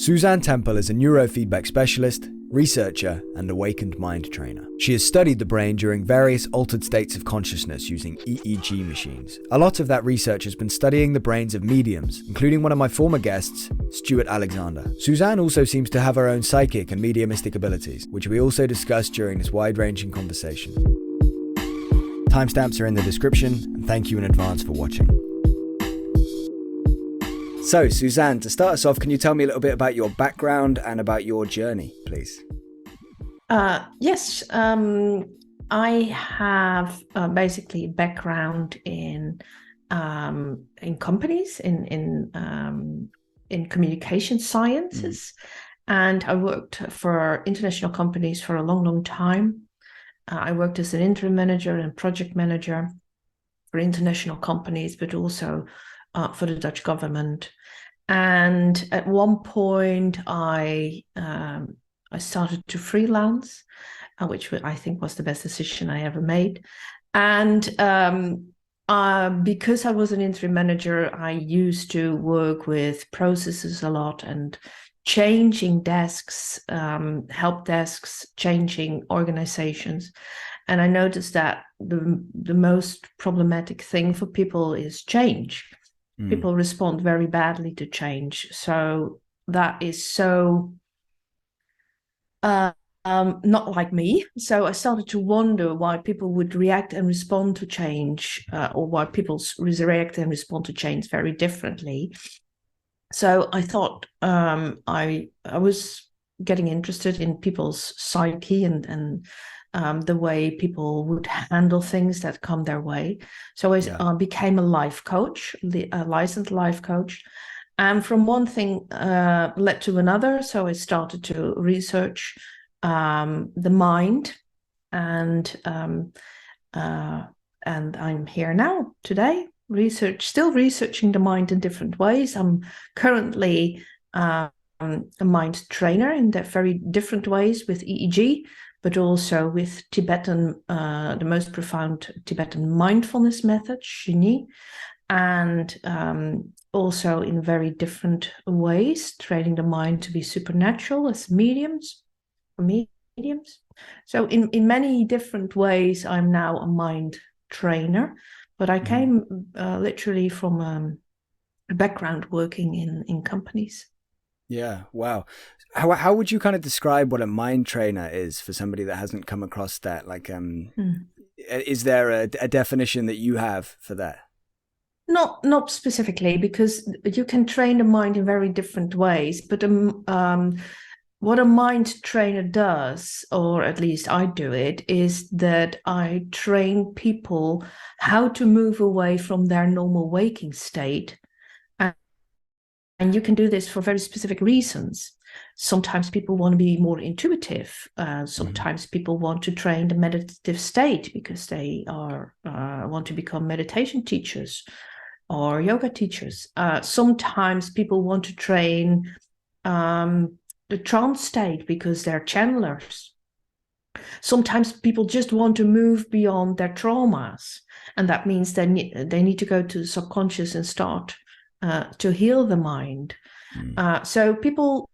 Suzanne Tempel is a neuro-feedback specialist, researcher, and awakened mind trainer. She has studied the brain during various altered states of consciousness using EEG machines. A lot of that research has been studying the brains of mediums, including one of my former guests, Stewart Alexander. Suzanne also seems to have her own psychic and mediumistic abilities, which we also discussed during this wide-ranging conversation. Timestamps are in the description, and thank you in advance for watching. So, Suzanne, to start us off, can you tell me a little bit about your background and about your journey, please? Yes. I have basically a background in companies, in communication sciences, and I worked for international companies for a long, long time. I worked as an interim manager and project manager for international companies, but also for the Dutch government. And at one point, I started to freelance, which I think was the best decision I ever made. And because I was an interim manager, I used to work with processes a lot and changing desks, help desks, changing organizations. And I noticed that the most problematic thing for people is change. People respond very badly to change. So that is so not like me. So I started to wonder why people would react and respond to change, or why people react and respond to change very differently. So I thought I was getting interested in people's psyche and the way people would handle things that come their way. So I became a life coach, a licensed life coach. And from one thing led to another. So I started to research the mind, and I'm here now today, still researching the mind in different ways. I'm currently a mind trainer in very different ways with EEG, but also with Tibetan, the most profound Tibetan mindfulness method, Shini, and also in very different ways, training the mind to be supernatural as mediums. So in many different ways, I'm now a mind trainer, but I came literally from a background working in companies. Yeah, wow. How would you kind of describe what a mind trainer is for somebody that hasn't come across that? Like, is there a definition that you have for that? Not specifically, because you can train the mind in very different ways. But what a mind trainer does, or at least I do it, is that I train people how to move away from their normal waking state. And you can do this for very specific reasons. Sometimes people want to be more intuitive. Sometimes people want to train the meditative state because they want to become meditation teachers or yoga teachers. Sometimes people want to train the trance state because they're channelers. Sometimes people just want to move beyond their traumas, and that means they need to go to the subconscious and start to heal the mind. So people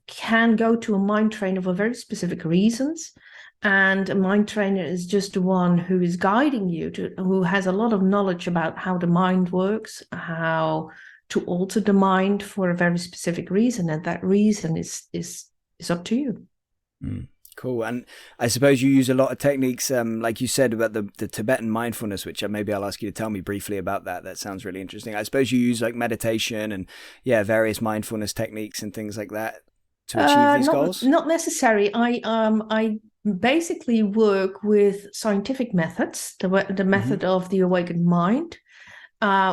can go to a mind trainer for very specific reasons, and a mind trainer is just the one who is guiding you, who has a lot of knowledge about how the mind works, how to alter the mind for a very specific reason, and that reason is up to you. Cool. And I suppose you use a lot of techniques, like you said about the Tibetan mindfulness, which maybe I'll ask you to tell me briefly about that. That sounds really interesting. I suppose you use like meditation and various mindfulness techniques and things like that to achieve these goals? Not necessary. I basically work with scientific methods, the method of the awakened mind,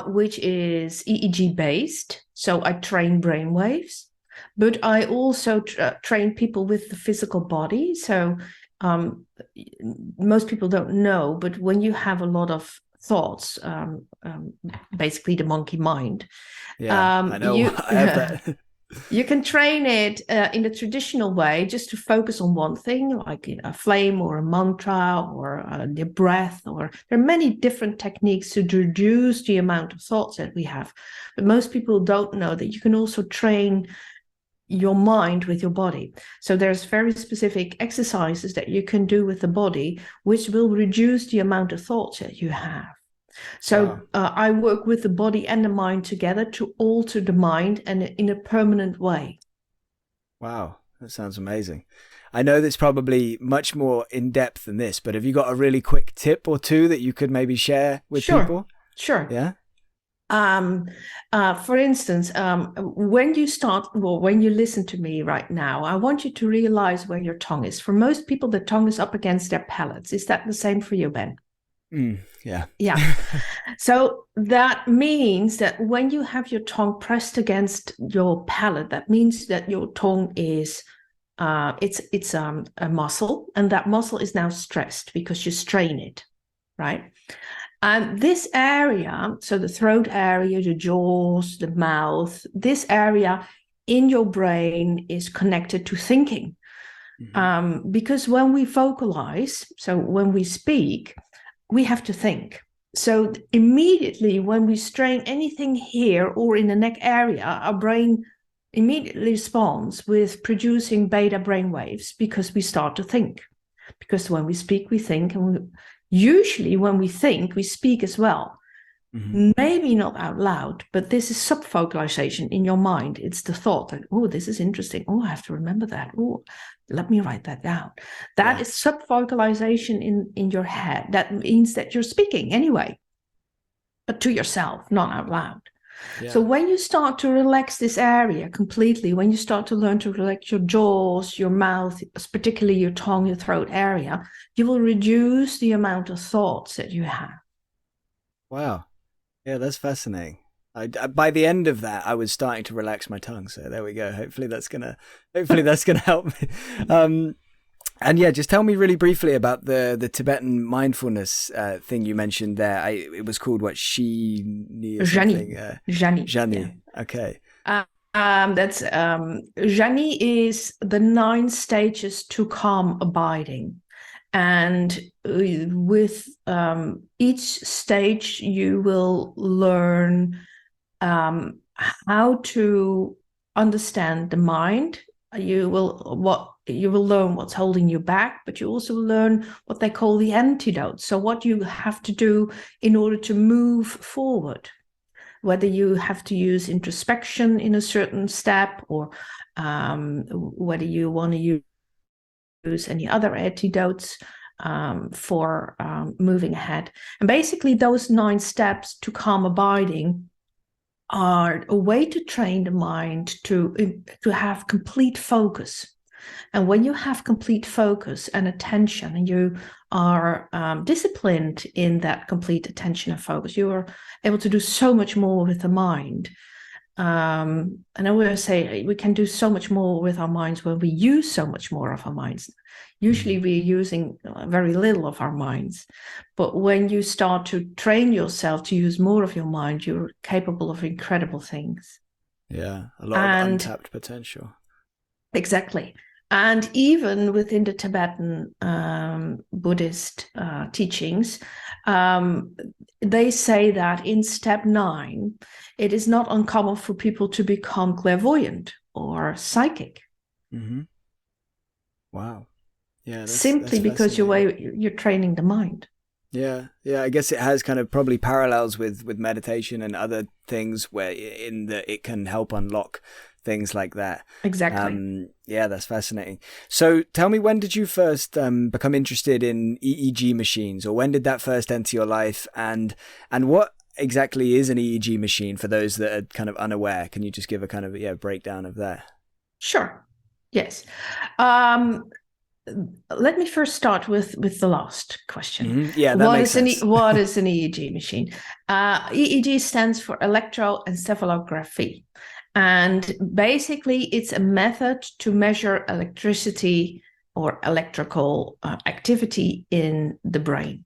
which is EEG based. So I train brain waves. But I also train people with the physical body. So most people don't know, but when you have a lot of thoughts, basically the monkey mind. I know. I have that. You can train it in the traditional way, just to focus on one thing, like a flame or a mantra or the breath. Or there are many different techniques to reduce the amount of thoughts that we have. But most people don't know that you can also train your mind with your body. So there's very specific exercises that you can do with the body, which will reduce the amount of thoughts that you have. So I work with the body and the mind together to alter the mind and in a permanent way. Wow, that sounds amazing. I know that's probably much more in depth than this, but have you got a really quick tip or two that you could maybe share with people? Sure. Yeah. For instance, when you listen to me right now, I want you to realize where your tongue is. For most people, the tongue is up against their palates. Is that the same for you, Ben? Yeah. Yeah. So that means that when you have your tongue pressed against your palate, that means that your tongue is it's a muscle, and that muscle is now stressed because you strain it, right? And this area, so the throat area, the jaws, the mouth, this area in your brain is connected to thinking. Because when we vocalize, so when we speak, we have to think. So immediately when we strain anything here or in the neck area, our brain immediately responds with producing beta brain waves because we start to think. Because when we speak, we think, and usually when we think, we speak as well. Maybe not out loud, but this is subvocalization in your mind. It's the thought that, oh, this is interesting. Oh, I have to remember that. Oh, let me write that down. That is subvocalization in your head. That means that you're speaking anyway, but to yourself, not out loud. Yeah. So when you start to relax this area completely, when you start to learn to relax your jaws, your mouth, particularly your tongue, your throat area, you will reduce the amount of thoughts that you have. Wow. Yeah, that's fascinating. By the end of that, I was starting to relax my tongue. So there we go. Hopefully that's gonna help me. And yeah, just tell me really briefly about the Tibetan mindfulness thing you mentioned there. It was called what? Jhani. Jhani. Yeah. Okay. That's Jhani is the 9 stages to calm abiding. And with each stage, you will learn how to understand the mind. You will learn what's holding you back, but you also learn what they call the antidote. So what you have to do in order to move forward, whether you have to use introspection in a certain step, or whether you want to use any other antidotes for moving ahead. And basically those 9 steps to calm abiding are a way to train the mind to have complete focus. And when you have complete focus and attention, and you are disciplined in that complete attention and focus, you are able to do so much more with the mind. And I always say we can do so much more with our minds when we use so much more of our minds. Usually we're using very little of our minds. But when you start to train yourself to use more of your mind, you're capable of incredible things. Yeah, a lot of untapped potential. Exactly. And even within the Tibetan Buddhist teachings, they say that in step 9, it is not uncommon for people to become clairvoyant or psychic. Wow. Yeah. Simply because you're training the mind. Yeah. I guess it has kind of probably parallels with meditation and other things where in that it can help unlock things like that. Exactly. Yeah, that's fascinating. So tell me, when did you first become interested in EEG machines, or when did that first enter your life, and what exactly is an EEG machine for those that are kind of unaware? Can you just give a kind of breakdown of that? Sure. Yes. Let me first start with the last question. Yeah, that makes sense. What is an EEG machine? EEG stands for electroencephalography. And basically, it's a method to measure electricity or electrical activity in the brain.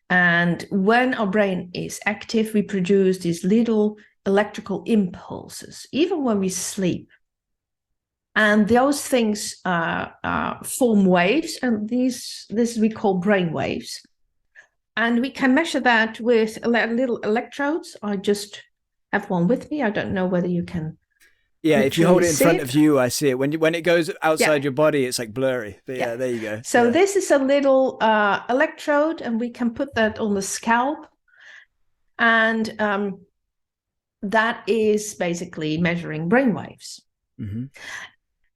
And when our brain is active, we produce these little electrical impulses, even when we sleep. And those things form waves, and this we call brain waves. And we can measure that with little electrodes. I just have one with me. I don't know whether you can Yeah, if you Literally hold it in front sit. of you, I see it. When it goes outside Yeah. your body, it's like blurry. But yeah, there you go. So Yeah. this is a little electrode, and we can put that on the scalp. And that is basically measuring brainwaves. Mm-hmm.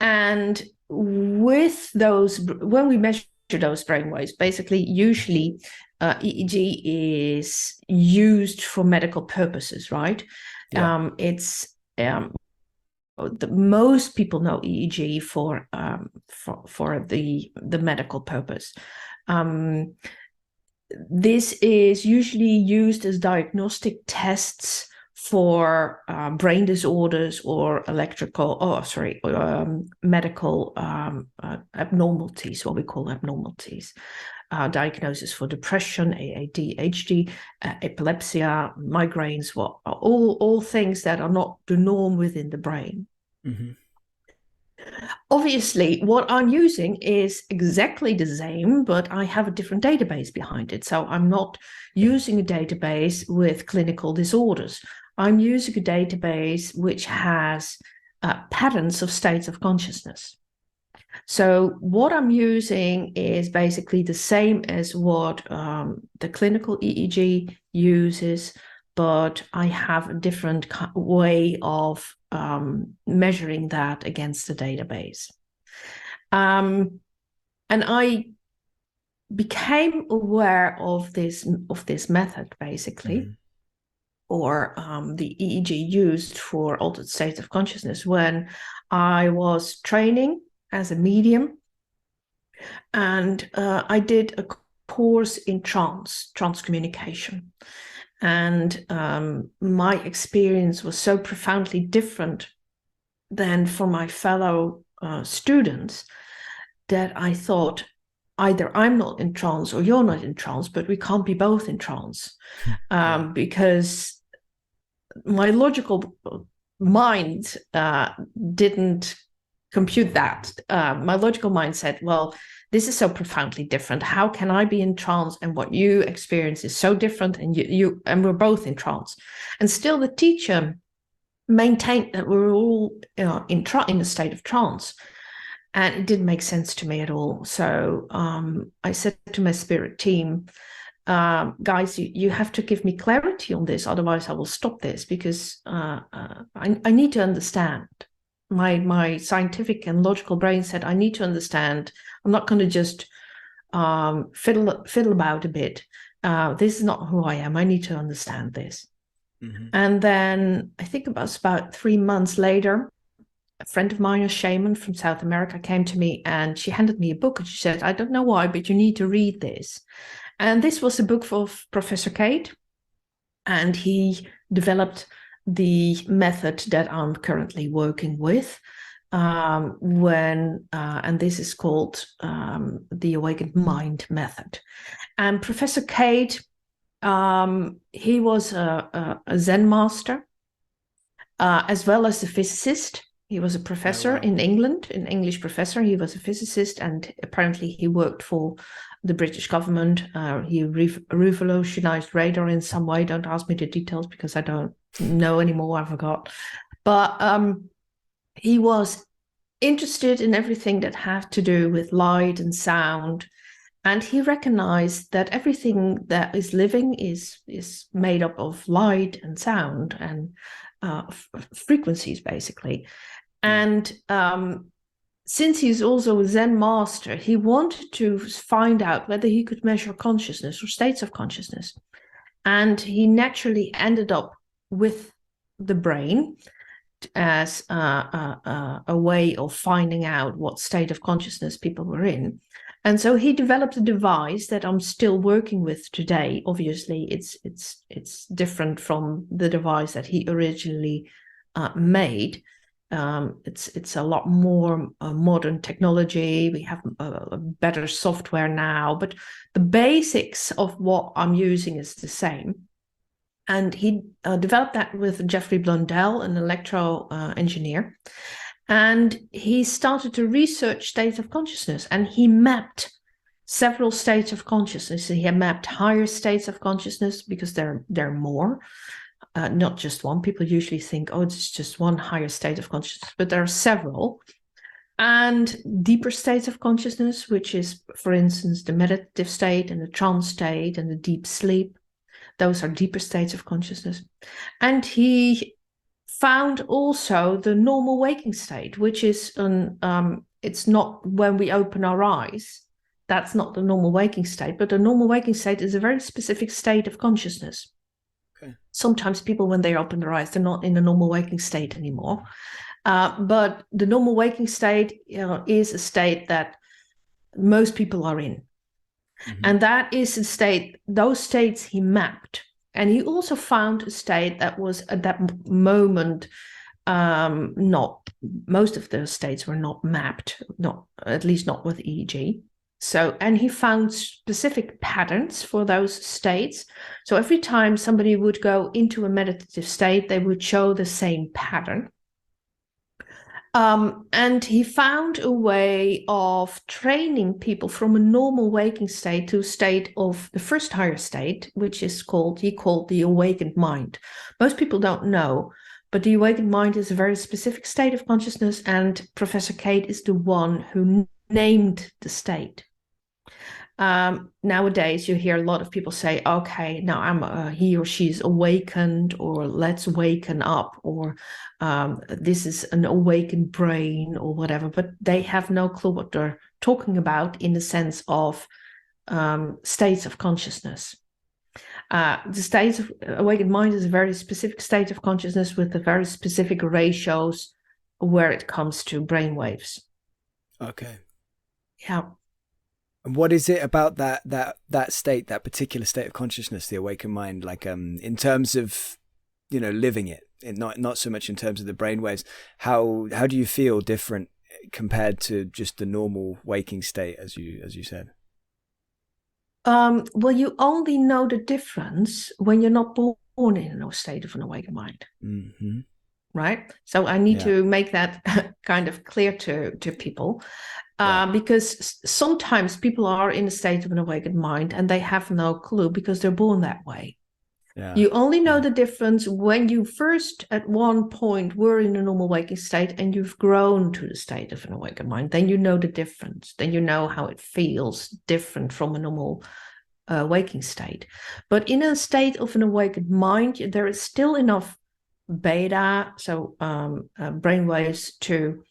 And with those, when we measure those brainwaves, basically, usually EEG is used for medical purposes, right? Yeah. It's most people know EEG for the medical purpose. This is usually used as diagnostic tests for brain disorders or medical abnormalities, what we call abnormalities. Diagnosis for depression, ADHD, epilepsy, migraines, all things that are not the norm within the brain. Mm-hmm. Obviously, what I'm using is exactly the same, but I have a different database behind it. So I'm not using a database with clinical disorders. I'm using a database which has patterns of states of consciousness. So what I'm using is basically the same as what the clinical EEG uses, but I have a different way of measuring that against the database. And I became aware of this method, basically, Mm-hmm. or the EEG used for altered states of consciousness, when I was training as a medium, and I did a course in trance communication. And my experience was so profoundly different than for my fellow students that I thought, either I'm not in trance or you're not in trance, but we can't be both in trance. Because my logical mind didn't compute that. My logical mind said, well, this is so profoundly different. How can I be in trance and what you experience is so different, and you and we're both in trance? And still the teacher maintained that we're all in a state of trance. And it didn't make sense to me at all. So I said to my spirit team, guys, you have to give me clarity on this, otherwise I will stop this, because I need to understand. My scientific and logical brain said, I need to understand. I'm not going to just fiddle about a bit. This is not who I am. I need to understand this. Mm-hmm. And then I think it was about 3 months later, a friend of mine, a shaman from South America, came to me and she handed me a book, and she said, I don't know why, but you need to read this. And this was a book for Professor Kate, and he developed the method that I'm currently working with. And this is called the Awakened Mind Method. And Professor Kate, he was a Zen master, as well as a physicist. He was a professor in England, an English professor. He was a physicist, and apparently he worked for the British government. He revolutionized radar in some way. Don't ask me the details because I don't know anymore. I forgot. But he was interested in everything that had to do with light and sound. And he recognized that everything that is living is made up of light and sound and frequencies, basically. And since he's also a Zen master, he wanted to find out whether he could measure consciousness or states of consciousness. And he naturally ended up with the brain as a way of finding out what state of consciousness people were in. And so he developed a device that I'm still working with today. Obviously, it's different from the device that he originally made. It's a lot more modern technology. We have a better software now, but the basics of what I'm using is the same. And he developed that with Jeffrey Blundell, an electro engineer. And he started to research states of consciousness, and he mapped several states of consciousness. He had mapped higher states of consciousness because there are more. not just one. People usually think, oh, it's just one higher state of consciousness, but there are several. And deeper states of consciousness, which is, for instance, the meditative state and the trance state and the deep sleep. Those are deeper states of consciousness. And he found also the normal waking state, which is it's not when we open our eyes. That's not the normal waking state, but the normal waking state is a very specific state of consciousness. Okay. Sometimes people, when they open their eyes, they're not in a normal waking state anymore. But the normal waking state, is a state that most people are in. Mm-hmm. And that is a state, those states he mapped. And he also found a state that was at that moment, most of those states were not mapped, at least not with EEG. So, and he found specific patterns for those states. So every time somebody would go into a meditative state, they would show the same pattern. And he found a way of training people from a normal waking state to a state of the first higher state, which is he called the awakened mind. Most people don't know, but the awakened mind is a very specific state of consciousness, and Professor Kate is the one who named the state. Nowadays, you hear a lot of people say, okay, now he or she's awakened, or let's waken up, or this is an awakened brain, or whatever, but they have no clue what they're talking about in the sense of states of consciousness. The state of awakened mind is a very specific state of consciousness with a very specific ratios where it comes to brain waves. Okay. Yeah. What is it about that state, that particular state of consciousness, the awakened mind, like in terms of, living it, not so much in terms of the brainwaves? How do you feel different compared to just the normal waking state, as you said? Well, you only know the difference when you're not born in a state of an awakened mind. Mm-hmm. Right? So I need to make that kind of clear to people. Because sometimes people are in a state of an awakened mind and they have no clue because they're born that way. Yeah. You only know the difference when you first at one point were in a normal waking state and you've grown to the state of an awakened mind. Then you know the difference. Then you know how it feels different from a normal waking state. But in a state of an awakened mind, there is still enough beta, so brainwaves to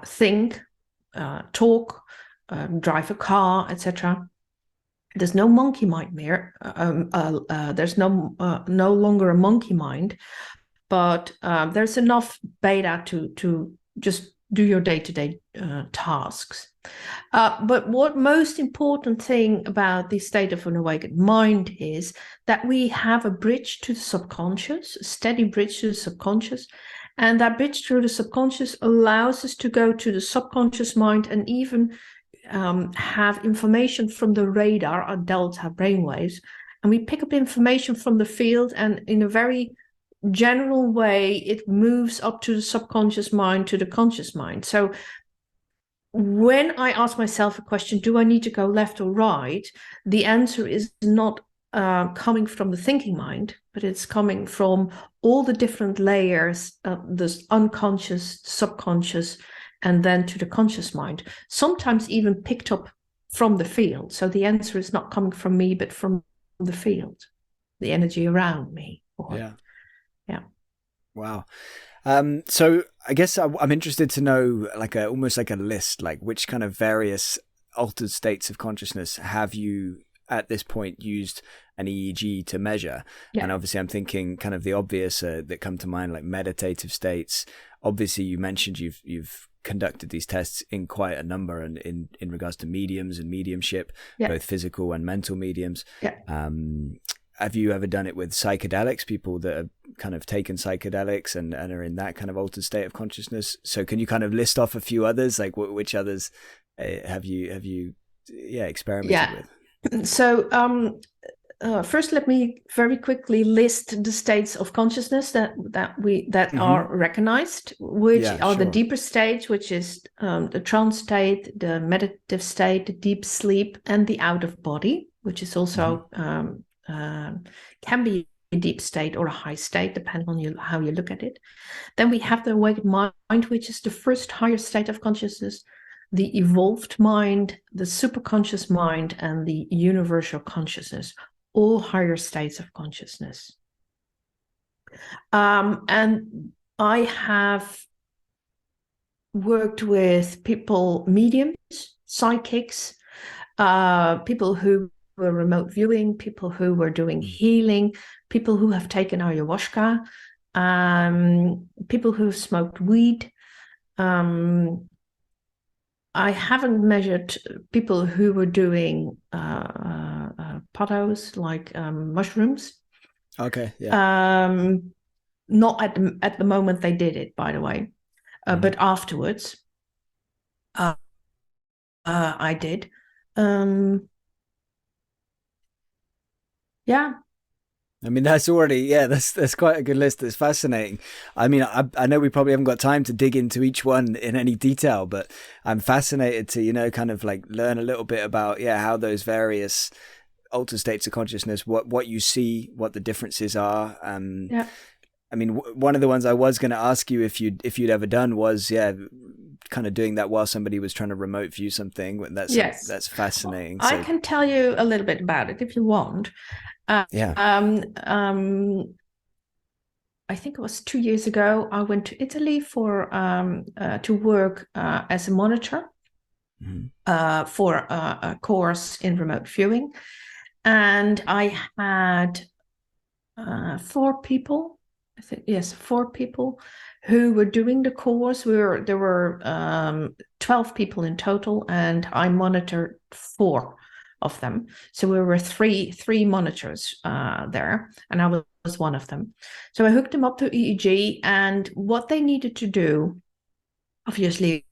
think, talk, drive a car, etc. There's no monkey mind there. There's no longer a monkey mind, but there's enough beta to just do your day-to-day tasks. But what most important thing about the state of an awakened mind is that we have a bridge to the subconscious, a steady bridge to the subconscious. And that bridge through the subconscious allows us to go to the subconscious mind and even have information from the radar or delta brainwaves. And we pick up information from the field, and in a very general way, it moves up to the subconscious mind, to the conscious mind. So when I ask myself a question, do I need to go left or right? The answer is not coming from the thinking mind, but it's coming from all the different layers of the unconscious, subconscious, and then to the conscious mind, sometimes even picked up from the field. So the answer is not coming from me, but from the field, the energy around me. Yeah. Wow. So I guess I'm interested to know, almost like a list, like which kind of various altered states of consciousness have you at this point used an EEG to measure? Yeah. And obviously I'm thinking kind of the obvious that come to mind, like meditative states. Obviously you mentioned you've conducted these tests in quite a number, and in regards to mediums and mediumship, both physical and mental mediums. Have you ever done it with psychedelics, people that have kind of taken psychedelics and are in that kind of altered state of consciousness? So can you kind of list off a few others, like which others have you experimented with? So first, let me very quickly list the states of consciousness that are recognized, which are the deeper states, which is the trance state, the meditative state, the deep sleep, and the out of body, which is also can be deep state or a high state, depending on how you look at it. Then we have the awakened mind, which is the first higher state of consciousness, the evolved mind, the superconscious mind, and the universal consciousness, all higher states of consciousness. And I have worked with people, mediums, psychics, people who were remote viewing, people who were doing healing, people who have taken ayahuasca, people who have smoked weed. I haven't measured people who were doing podos, like mushrooms. Okay, yeah. Not at the moment they did it, by the way, but afterwards, I did. Yeah. I mean, that's already, that's quite a good list. It's fascinating. I mean, I know we probably haven't got time to dig into each one in any detail, but I'm fascinated to, kind of like learn a little bit about, how those various altered states of consciousness, what you see, what the differences are. Yeah. I mean, one of the ones I was going to ask you if you'd ever done was, kind of doing that while somebody was trying to remote view something. That's fascinating. I can tell you a little bit about it if you want. I think it was 2 years ago. I went to Italy to work as a monitor for a course in remote viewing, and I had 4 people. I think, yes, 4 people who were doing the course. There were 12 people in total, and I monitored 4 of them. So we were three monitors there, and I was one of them. So I hooked them up to EEG, and what they needed to do, obviously,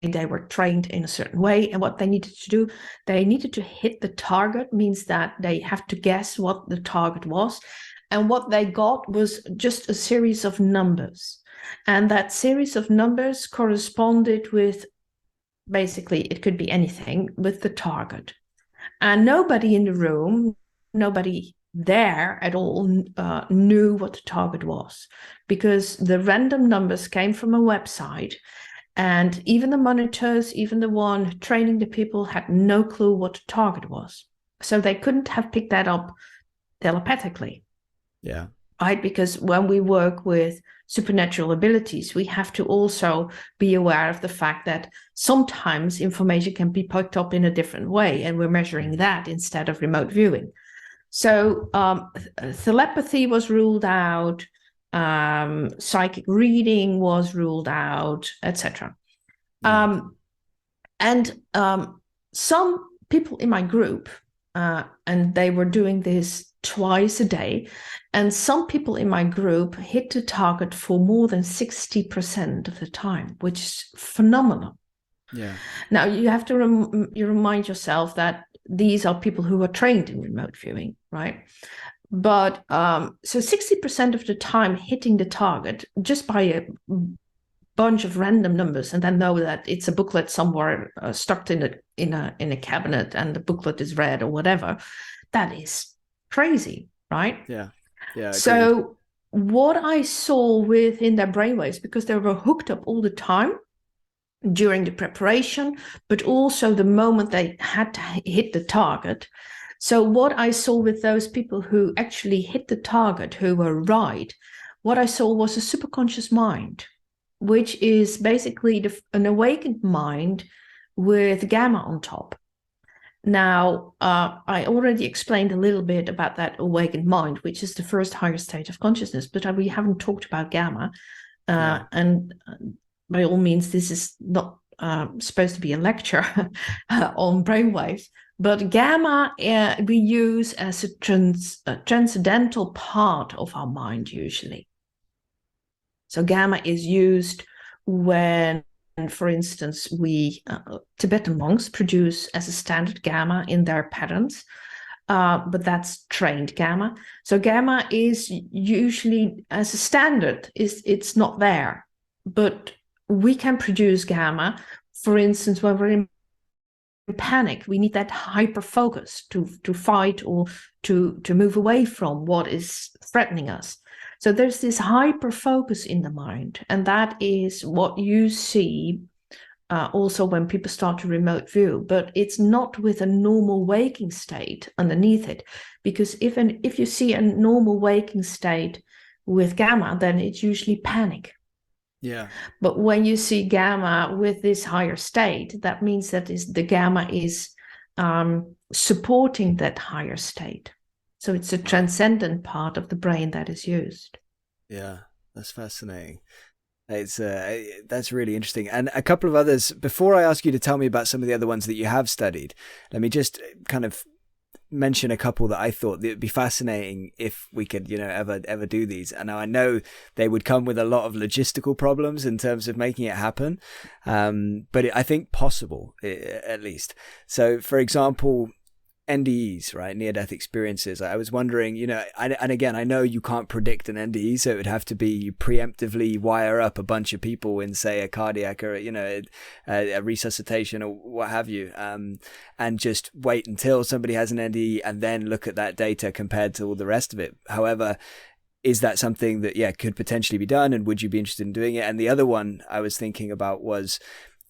they were trained in a certain way, and what they needed to do, they needed to hit the target, means that they have to guess what the target was. And what they got was just a series of numbers. And that series of numbers corresponded with, basically, it could be anything, with the target. And nobody in the room, nobody there at all knew what the target was, because the random numbers came from a website. And even the monitors, even the one training the people, had no clue what the target was. So they couldn't have picked that up telepathically. Yeah. Right? Because when we work with supernatural abilities, we have to also be aware of the fact that sometimes information can be picked up in a different way, and we're measuring that instead of remote viewing. So telepathy was ruled out, psychic reading was ruled out, etc. And some people in my group, and they were doing this twice a day, and some people in my group hit the target for more than 60% of the time, which is phenomenal. Yeah. Now you have to remind yourself that these are people who are trained in remote viewing, right? But so 60% of the time hitting the target just by a bunch of random numbers, and then know that it's a booklet somewhere stuck in a cabinet, and the booklet is red or whatever. That is crazy, right? Yeah. Yeah. So what I saw within their brainwaves, because they were hooked up all the time during the preparation, but also the moment they had to hit the target. So what I saw with those people who actually hit the target, who were right, what I saw was a superconscious mind, which is basically an awakened mind with gamma on top. Now, I already explained a little bit about that awakened mind, which is the first higher state of consciousness, but we haven't talked about gamma. And by all means, this is not supposed to be a lecture on brainwaves, but gamma we use as a transcendental part of our mind usually. So gamma is used when, for instance, Tibetan monks produce as a standard gamma in their patterns, but that's trained gamma. So gamma is usually as a standard, it's not there, but we can produce gamma, for instance, when we're in panic. We need that hyper focus to fight or to move away from what is threatening us. So there's this hyper focus in the mind, and that is what you see also when people start to remote view. But it's not with a normal waking state underneath it, because if you see a normal waking state with gamma, then it's usually panic. Yeah. But when you see gamma with this higher state, that means that the gamma is supporting that higher state. So it's a transcendent part of the brain that is used. Yeah, that's fascinating. It's that's really interesting. And a couple of others, before I ask you to tell me about some of the other ones that you have studied, let me just kind of mention a couple that I thought that would be fascinating if we could, ever do these. And now I know they would come with a lot of logistical problems in terms of making it happen, but I think possible, at least. So, for example, NDEs, right? Near-death experiences. I was wondering, and again, I know you can't predict an NDE, so it would have to be you preemptively wire up a bunch of people in, say, a cardiac or, a resuscitation or what have you, and just wait until somebody has an NDE and then look at that data compared to all the rest of it. However, is that something that, could potentially be done, and would you be interested in doing it? And the other one I was thinking about was,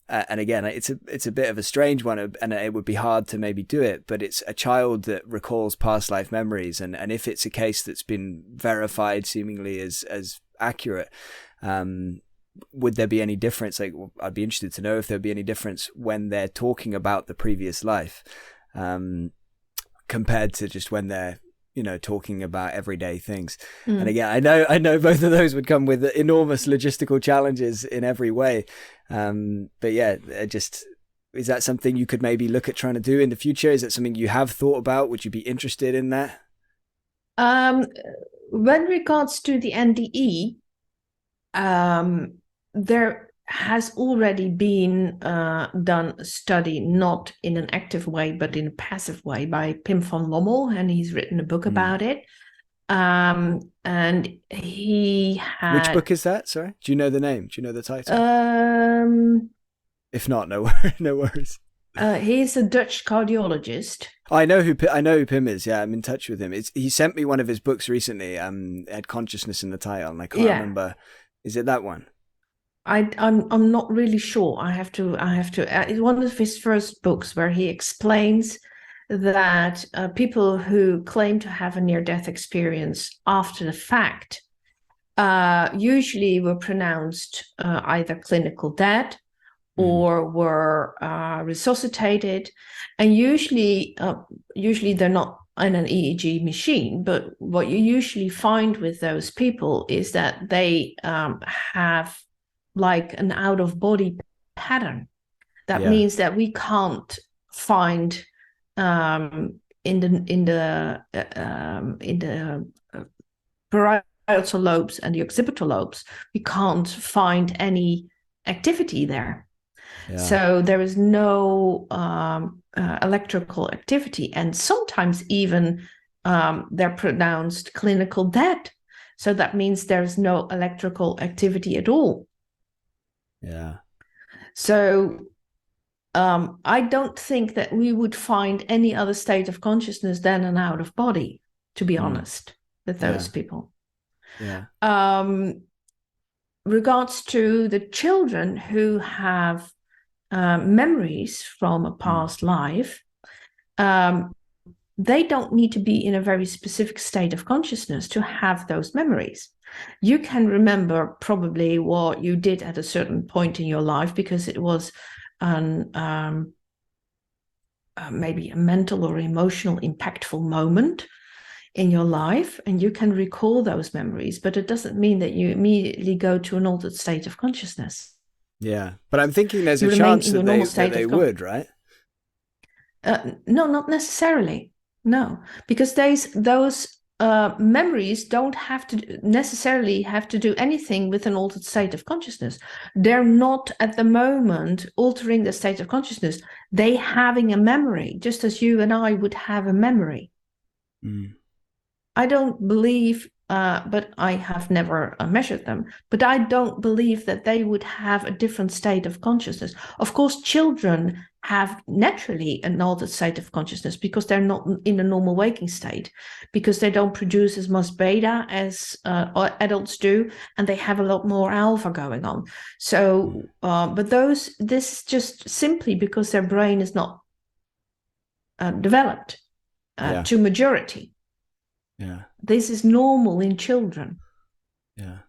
and again, it's a bit of a strange one, and it would be hard to maybe do it, but it's a child that recalls past life memories, and if it's a case that's been verified seemingly as accurate, would there be any difference? Like, I'd be interested to know if there'd be any difference when they're talking about the previous life, compared to just when they're talking about everyday things. And again, I know both of those would come with enormous logistical challenges in every way. But yeah, is that something you could maybe look at trying to do in the future? Is that something you have thought about? Would you be interested in that? When regards to the NDE, there has already been done a study, not in an active way, but in a passive way, by Pim van Lommel, and he's written a book about it. And he had... Which book is that? Sorry, do you know the name? Do you know the title? If not, no worries. He's a Dutch cardiologist. I know who Pim is. Yeah, I'm in touch with him. He sent me one of his books recently. Had Consciousness in the title, and I can't remember. Is it that one? I'm not really sure. I have to. It's one of his first books where he explains that people who claim to have a near-death experience after the fact usually were pronounced either clinical dead or were resuscitated, and usually they're not in an EEG machine. But what you usually find with those people is that they have like an out-of-body pattern. That means that we can't find in the parietal lobes and the occipital lobes, we can't find any activity there. So there is no electrical activity, and sometimes even they're pronounced clinical dead. So that means there's no electrical activity at all. Yeah. So I don't think that we would find any other state of consciousness than an out of body, to be honest, with those people. Yeah. Regards to the children who have memories from a past life, they don't need to be in a very specific state of consciousness to have those memories. You can remember probably what you did at a certain point in your life because it was maybe a mental or emotional impactful moment in your life, and you can recall those memories, but it doesn't mean that you immediately go to an altered state of consciousness. Yeah, but I'm thinking there's a chance that they would, right? No, not necessarily. No, because those memories don't necessarily have to do anything with an altered state of consciousness. They're not at the moment altering the state of consciousness. They having a memory, just as you and I would have a memory. I don't believe but I have never measured them. But I don't believe that they would have a different state of consciousness. Of course, children have naturally an altered state of consciousness because they're not in a normal waking state, because they don't produce as much beta as adults do, and they have a lot more alpha going on. So, but this is just simply because their brain is not developed to majority. Yeah. This is normal in children. Yeah.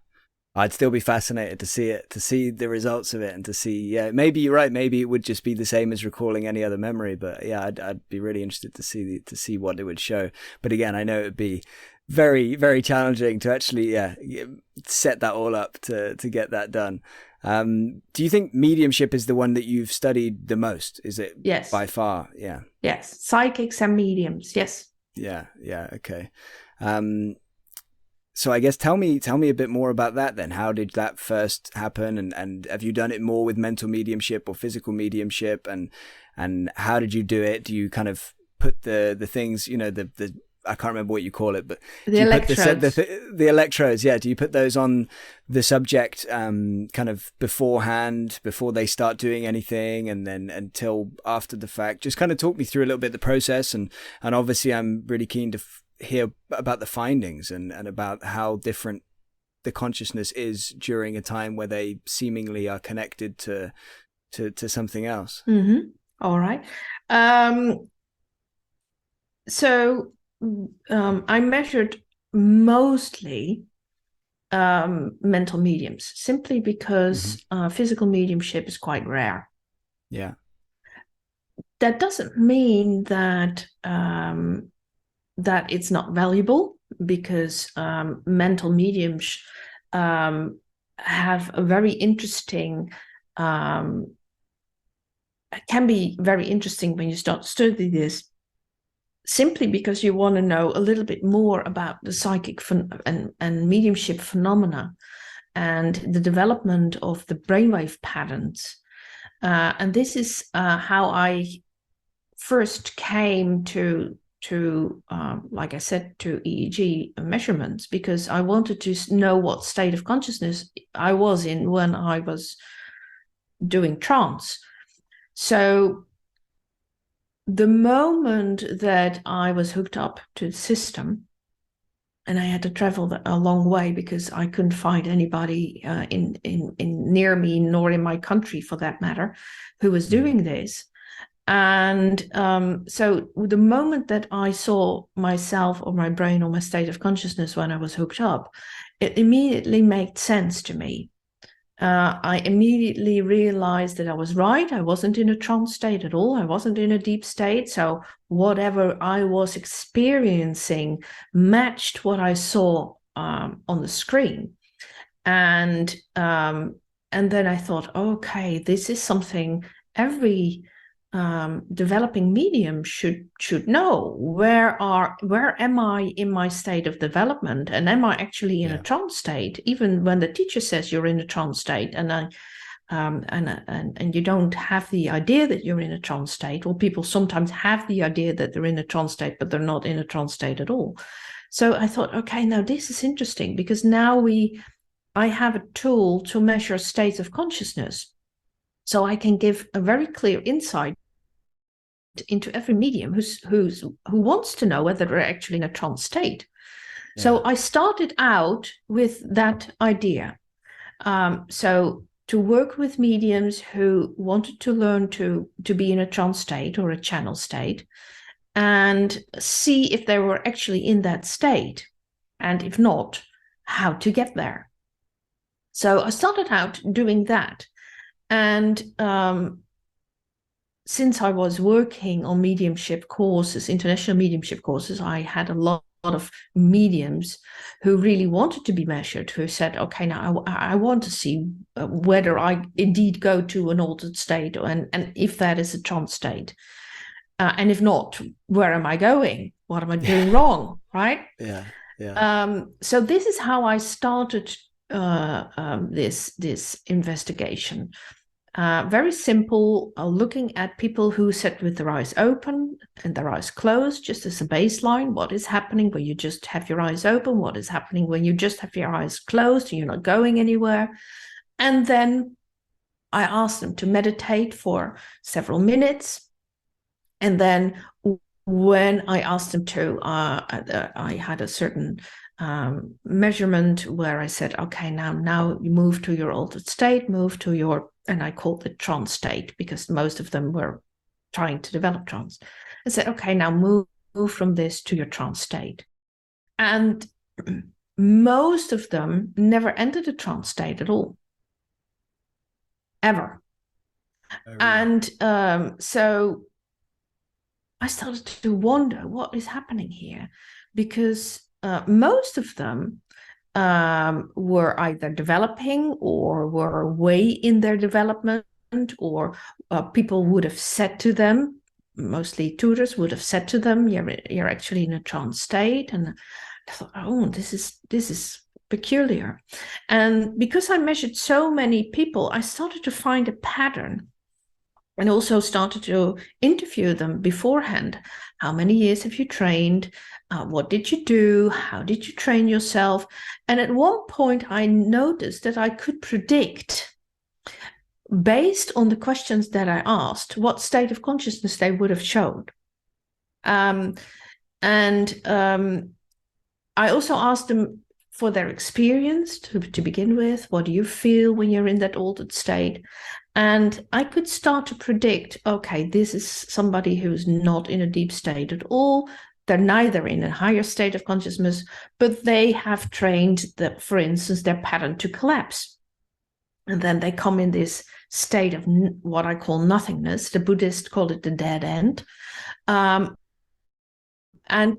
I'd still be fascinated to see the results of it, and to see, maybe you're right. Maybe it would just be the same as recalling any other memory, but I'd be really interested to see what it would show. But again, I know it'd be very, very challenging to actually, set that all up to get that done. Do you think mediumship is the one that you've studied the most? Is it? Yes. By far? Yeah. Yes. Psychics and mediums. Yes. Yeah. Okay. So I guess tell me a bit more about that then. How did that first happen, and have you done it more with mental mediumship or physical mediumship, and how did you do it? Do you kind of put the things, the I can't remember what you call it, but the electrodes. The electrodes, yeah. Do you put those on the subject kind of beforehand, before they start doing anything, and then until after the fact? Just kind of talk me through a little bit the process, and obviously I'm really keen to hear about the findings and about how different the consciousness is during a time where they seemingly are connected to something else. Mm-hmm. All right. So I measured mostly mental mediums, simply because physical mediumship is quite rare. Yeah. That doesn't mean that that it's not valuable, because mental mediums have a very interesting, can be very interesting when you start studying this, simply because you want to know a little bit more about the psychic and mediumship phenomena and the development of the brainwave patterns. And this is how I first came to like I said, to EEG measurements, because I wanted to know what state of consciousness I was in when I was doing trance. So the moment that I was hooked up to the system, and I had to travel a long way because I couldn't find anybody in near me, nor in my country for that matter, who was doing this. And so the moment that I saw myself or my brain or my state of consciousness when I was hooked up, it immediately made sense to me. I immediately realized that I was right. I wasn't in a trance state at all. I wasn't in a deep state. So whatever I was experiencing matched what I saw on the screen. And then I thought, okay, this is something every developing medium should know. Where am I in my state of development, and am I actually in a trance state? Even when the teacher says you're in a trance state, and you don't have the idea that you're in a trance state, or people sometimes have the idea that they're in a trance state, but they're not in a trance state at all. So I thought, okay, now this is interesting, because now I have a tool to measure states of consciousness. So I can give a very clear insight into every medium who wants to know whether they're actually in a trance state. Yeah. So I started out with that idea. So to work with mediums who wanted to learn to be in a trance state or a channel state, and see if they were actually in that state, and if not, how to get there. So I started out doing that. And since I was working on mediumship courses, international mediumship courses, I had a lot of mediums who really wanted to be measured, who said, okay, now I want to see whether I indeed go to an altered state, and if that is a trance state. And if not, where am I going? What am I doing wrong? Right? Yeah. So this is how I started this investigation. very simple, looking at people who sit with their eyes open and their eyes closed, just as a baseline. What is happening when you just have your eyes open? What is happening when you just have your eyes closed and you're not going anywhere? And then I asked them to meditate for several minutes. And then when I asked them to, I had a certain measurement where I said, okay, now you move to your altered state, move to your, and I called it trance state because most of them were trying to develop trance. I said, okay, now move from this to your trance state. And most of them never entered a trance state at all, ever. Oh, really? And so I started to wonder what is happening here, because most of them were either developing or were way in their development, or people would have said to them, mostly tutors would have said to them, you're actually in a trance state. And I thought, oh, this is peculiar. And because I measured so many people, I started to find a pattern, and also started to interview them beforehand. How many years have you trained? What did you do? How did you train yourself? And at one point, I noticed that I could predict, based on the questions that I asked, what state of consciousness they would have showed. I also asked them for their experience to begin with. What do you feel when you're in that altered state? And I could start to predict, okay, this is somebody who's not in a deep state at all. They're neither in a higher state of consciousness, but they have trained, for instance, their pattern to collapse. And then they come in this state of what I call nothingness. The Buddhists call it the dead end. And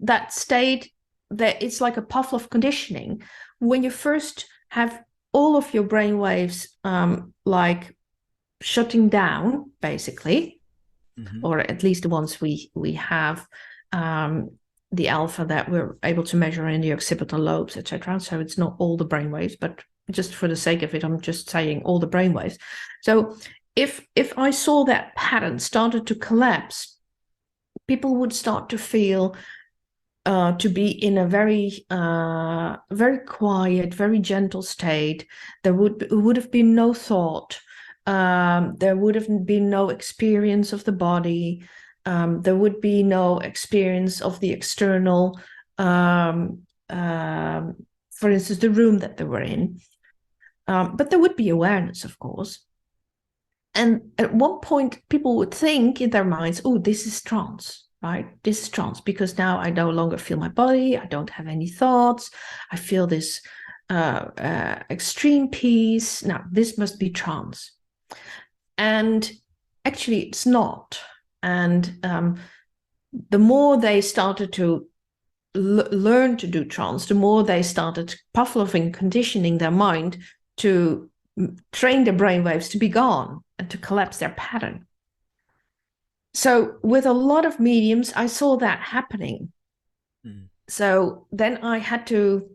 that state, it's like a Pavlov conditioning. When you first have all of your brain waves like shutting down, basically, or at least the ones we have, the alpha that we're able to measure in the occipital lobes, etc. So it's not all the brain waves, but just for the sake of it, I'm just saying all the brain waves. So if I saw that pattern started to collapse, people would start to feel to be in a very quiet, very gentle state. There would have been no thought. There would have been no experience of the body. There would be no experience of the external, for instance, the room that they were in. But there would be awareness, of course. And at one point, people would think in their minds, oh, this is trance, right? This is trance, because now I no longer feel my body. I don't have any thoughts. I feel this extreme peace. Now, this must be trance. And actually, it's not. And the more they started to learn to do trance, the more they started Pavloving, conditioning their mind to train their brainwaves to be gone and to collapse their pattern. So with a lot of mediums, I saw that happening. So then I had to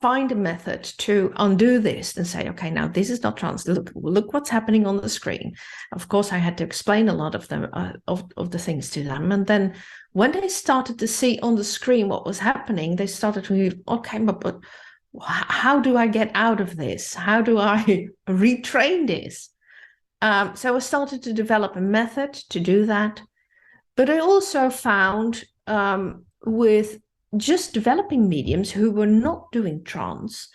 find a method to undo this and say, okay, now this is not trance. Look what's happening on the screen. Of course, I had to explain a lot of them, of the things to them. And then when they started to see on the screen what was happening, they started to, okay, but how do I get out of this? How do I retrain this? So I started to develop a method to do that. But I also found with just developing mediums who were not doing trance,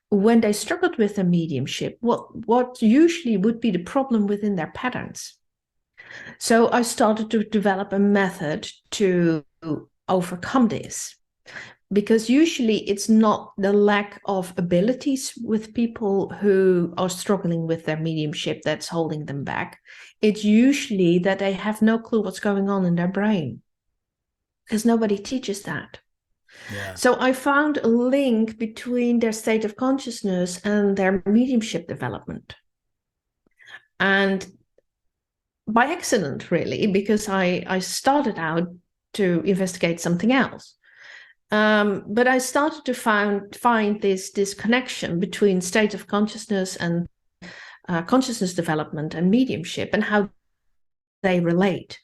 when they struggled with their mediumship, what usually would be the problem within their patterns. So I started to develop a method to overcome this, because usually it's not the lack of abilities with people who are struggling with their mediumship that's holding them back. It's usually that they have no clue what's going on in their brain, because nobody teaches that. Yeah. So I found a link between their state of consciousness and their mediumship development. And by accident, really, because I started out to investigate something else. But I started to find this connection between state of consciousness and consciousness development and mediumship and how they relate.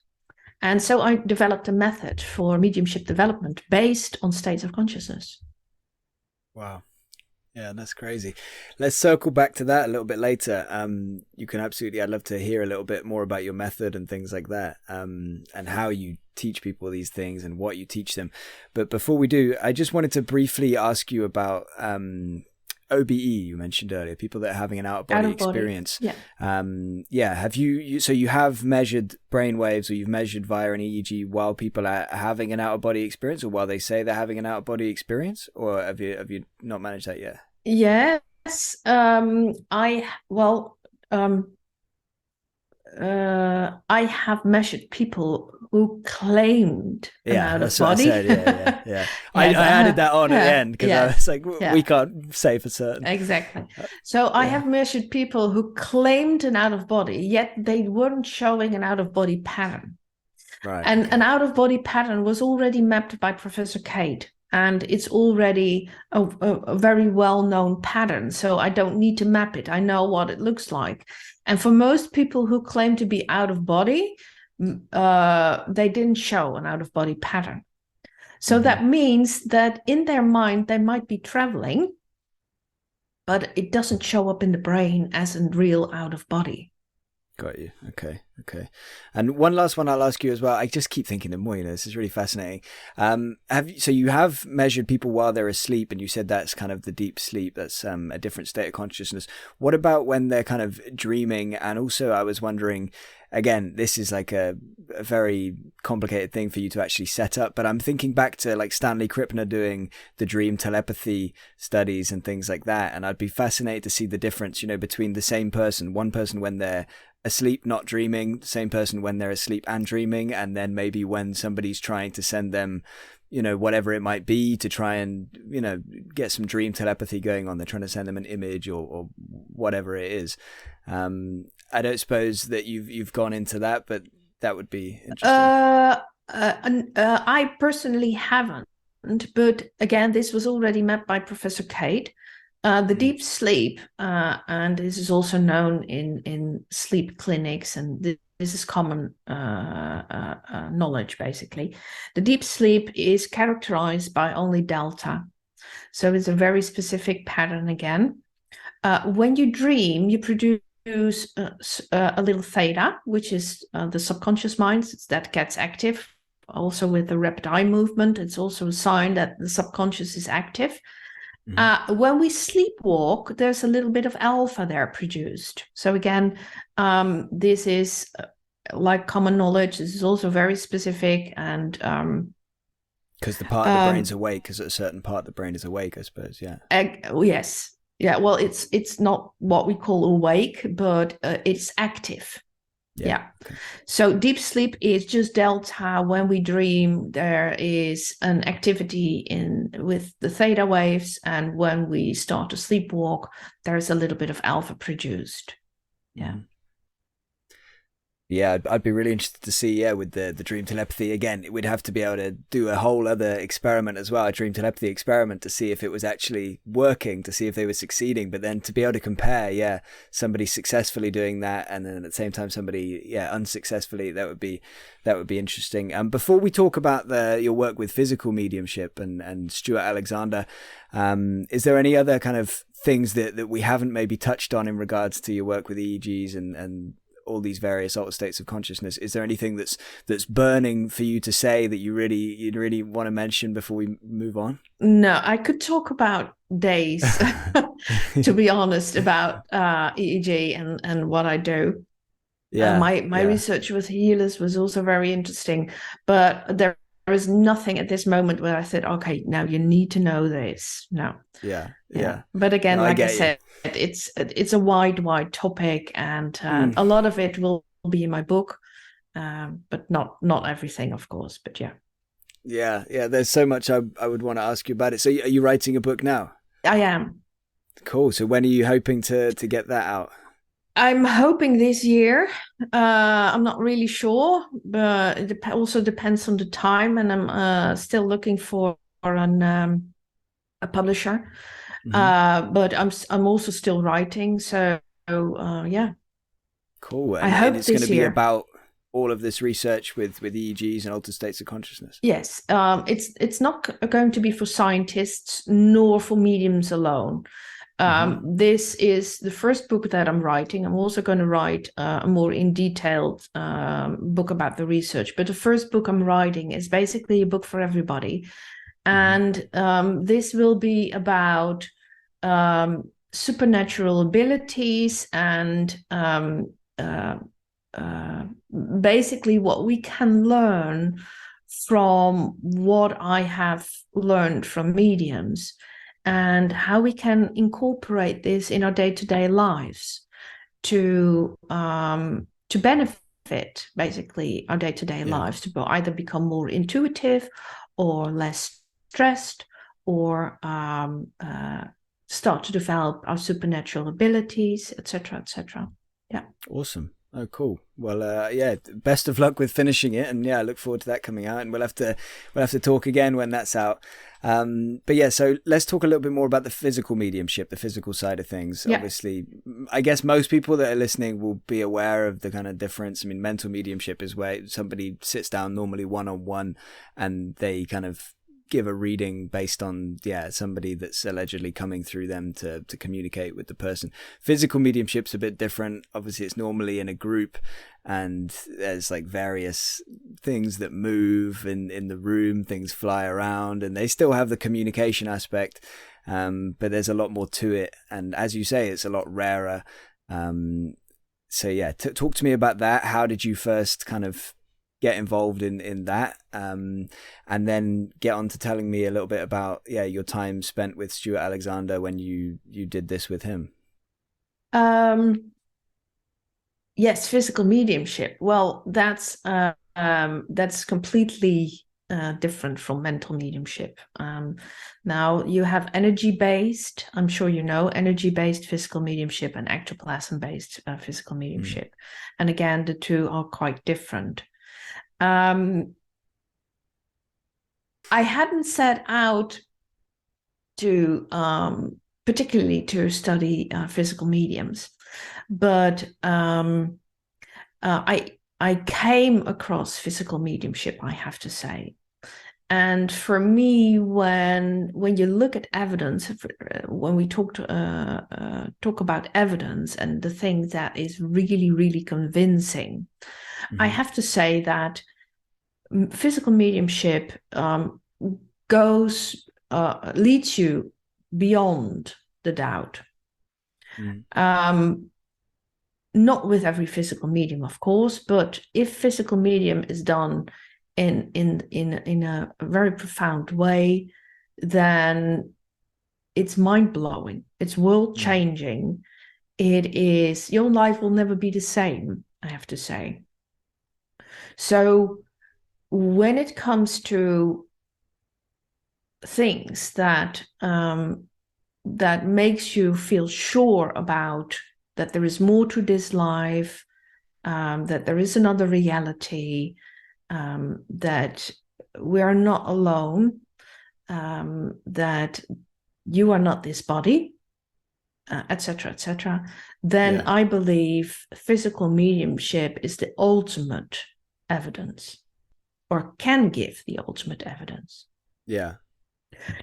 And so I developed a method for mediumship development based on states of consciousness. Wow. Yeah, that's crazy. Let's circle back to that a little bit later. You can absolutely, I'd love to hear a little bit more about your method and things like that, and how you teach people these things and what you teach them. But before we do, I just wanted to briefly ask you about OBE you mentioned earlier, people that are having an out-of-body experience. Yeah. Have you so you have measured brain waves, or you've measured via an EEG while people are having an out-of-body experience, or while they say they're having an out-of-body experience, or have you not managed that yet? Yes. I have measured people who claimed an out of That's what I body. said. Yeah. I added that on at the end because I was like, we can't say for certain. Exactly. So I have measured people who claimed an out of body, yet they weren't showing an out of body pattern. Right. And an out of body pattern was already mapped by Professor Cade. And it's already a very well-known pattern. So I don't need to map it. I know what it looks like. And for most people who claim to be out of body, they didn't show an out-of-body pattern. So that means that in their mind, they might be traveling, but it doesn't show up in the brain as a real out-of-body. Got you. Okay. And one last one I'll ask you as well. I just keep thinking of more, this is really fascinating. So you have measured people while they're asleep, and you said that's kind of the deep sleep. That's a different state of consciousness. What about when they're kind of dreaming? And also I was wondering, again, this is like a very complicated thing for you to actually set up, but I'm thinking back to like Stanley Krippner doing the dream telepathy studies and things like that. And I'd be fascinated to see the difference, between the same person, one person when they're asleep, not dreaming, the same person when they're asleep and dreaming, and then maybe when somebody's trying to send them, whatever it might be, to try and, get some dream telepathy going on. They're trying to send them an image or whatever it is. I don't suppose that you've gone into that, but that would be interesting. I personally haven't, but again, this was already mapped by Professor Cade. The deep sleep, and this is also known in sleep clinics, and this is common knowledge, basically. The deep sleep is characterized by only delta. So it's a very specific pattern again. When you dream, you produce a little theta, which is the subconscious mind that gets active. Also with the rapid eye movement, it's also a sign that the subconscious is active. When we sleepwalk, there's a little bit of alpha there produced. So again, this is like common knowledge. This is also very specific, and because the part of the brain's awake, because a certain part of the brain is awake, I suppose. Yeah. Yes. Yeah. Well, it's not what we call awake, but it's active. Yeah. Okay. So deep sleep is just delta. When we dream, there is an activity with the theta waves, and when we start to sleepwalk, there is a little bit of alpha produced. Yeah. Yeah, I'd be really interested to see, with the dream telepathy. Again, we'd have to be able to do a whole other experiment as well, a dream telepathy experiment, to see if it was actually working, to see if they were succeeding. But then to be able to compare, somebody successfully doing that, and then at the same time somebody, unsuccessfully, that would be interesting. Before we talk about your work with physical mediumship and Stewart Alexander, is there any other kind of things that we haven't maybe touched on in regards to your work with EEGs and all these various altered states of consciousness? Is there anything that's burning for you to say that you'd really want to mention before we move on? No, I could talk about days, to be honest, about EEG and what I do. Yeah, my research with healers was also very interesting, but there is nothing at this moment where I said, okay, now you need to know this. No. Yeah. But again, like I said, it's a wide topic, and a lot of it will be in my book, but not everything, of course. But yeah. There's so much I would want to ask you about it. So, are you writing a book now? I am. Cool. So, when are you hoping to get that out? I'm hoping this year. I'm not really sure, but it also depends on the time, and I'm still looking for a publisher. But I'm also still writing, so yeah. Cool. I And hope it's going to this be year. about all of this research with EEGs and altered states of consciousness. Yes, it's not going to be for scientists nor for mediums alone. This is the first book that I'm writing. I'm also going to write a more in detailed book about the research. But the first book I'm writing is basically a book for everybody. And this will be about supernatural abilities and basically what we can learn from what I have learned from mediums and how we can incorporate this in our day-to-day lives to benefit basically our day-to-day lives, to either become more intuitive or less stressed, or start to develop our supernatural abilities, etc., etc. Yeah. Awesome. Oh, cool. Well, yeah, best of luck with finishing it, and yeah, I look forward to that coming out, and we'll have to talk again when that's out. But yeah, so let's talk a little bit more about the physical mediumship, the physical side of things. Yeah. Obviously, I guess most people that are listening will be aware of the kind of difference. I mean, mental mediumship is where somebody sits down normally one-on-one and they kind of give a reading based on somebody that's allegedly coming through them to communicate with the person. Physical mediumship's a bit different. Obviously it's normally in a group and there's like various things that move in the room, things fly around, and they still have the communication aspect, but there's a lot more to it, and as you say, it's a lot rarer. So yeah, talk to me about that. How did you first kind of get involved in that, and then get on to telling me a little bit about your time spent with Stewart Alexander when you did this with him. Yes, physical mediumship. Well, that's completely different from mental mediumship. Now you have energy-based, I'm sure you know, energy-based physical mediumship and ectoplasm-based physical mediumship. And again, the two are quite different. I hadn't set out to particularly to study physical mediums, but I came across physical mediumship, I have to say. And for me, when you look at evidence, when we talk about evidence and the thing that is really, really convincing, I have to say that physical mediumship leads you beyond the doubt. Not with every physical medium, of course, but if physical medium is done in a very profound way, then it's mind-blowing, it's world-changing. It is, your life will never be the same, I have to say. So when it comes to things that makes you feel sure about that there is more to this life, that there is another reality, that we are not alone, that you are not this body, etc., etc., then I believe physical mediumship is the ultimate evidence, or can give the ultimate evidence. Yeah.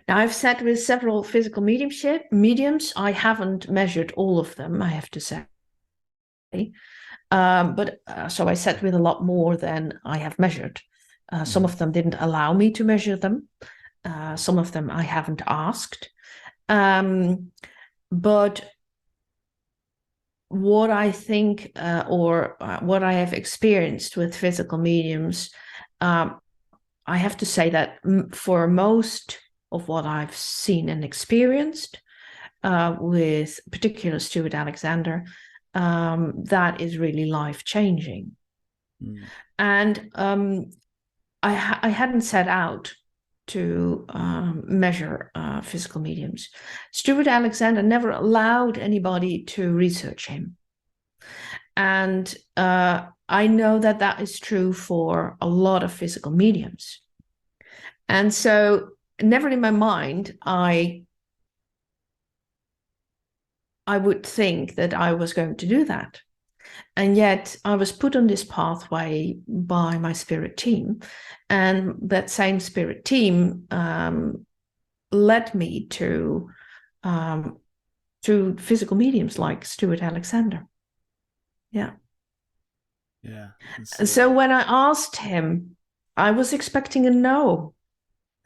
Now, I've sat with several physical mediums. I haven't measured all of them, I have to say. But so I sat with a lot more than I have measured. Some of them didn't allow me to measure them. Some of them I haven't asked. But what I think, or what I have experienced with physical mediums, I have to say that for most of what I've seen and experienced with particular Stewart Alexander, that is really life-changing. And I hadn't set out to measure physical mediums. Stewart Alexander never allowed anybody to research him. And I know that that is true for a lot of physical mediums. And so never in my mind, I I would think that I was going to do that. And yet I was put on this pathway by my spirit team. And that same spirit team led me to physical mediums like Stewart Alexander. Yeah. Yeah. And so when I asked him, I was expecting a no.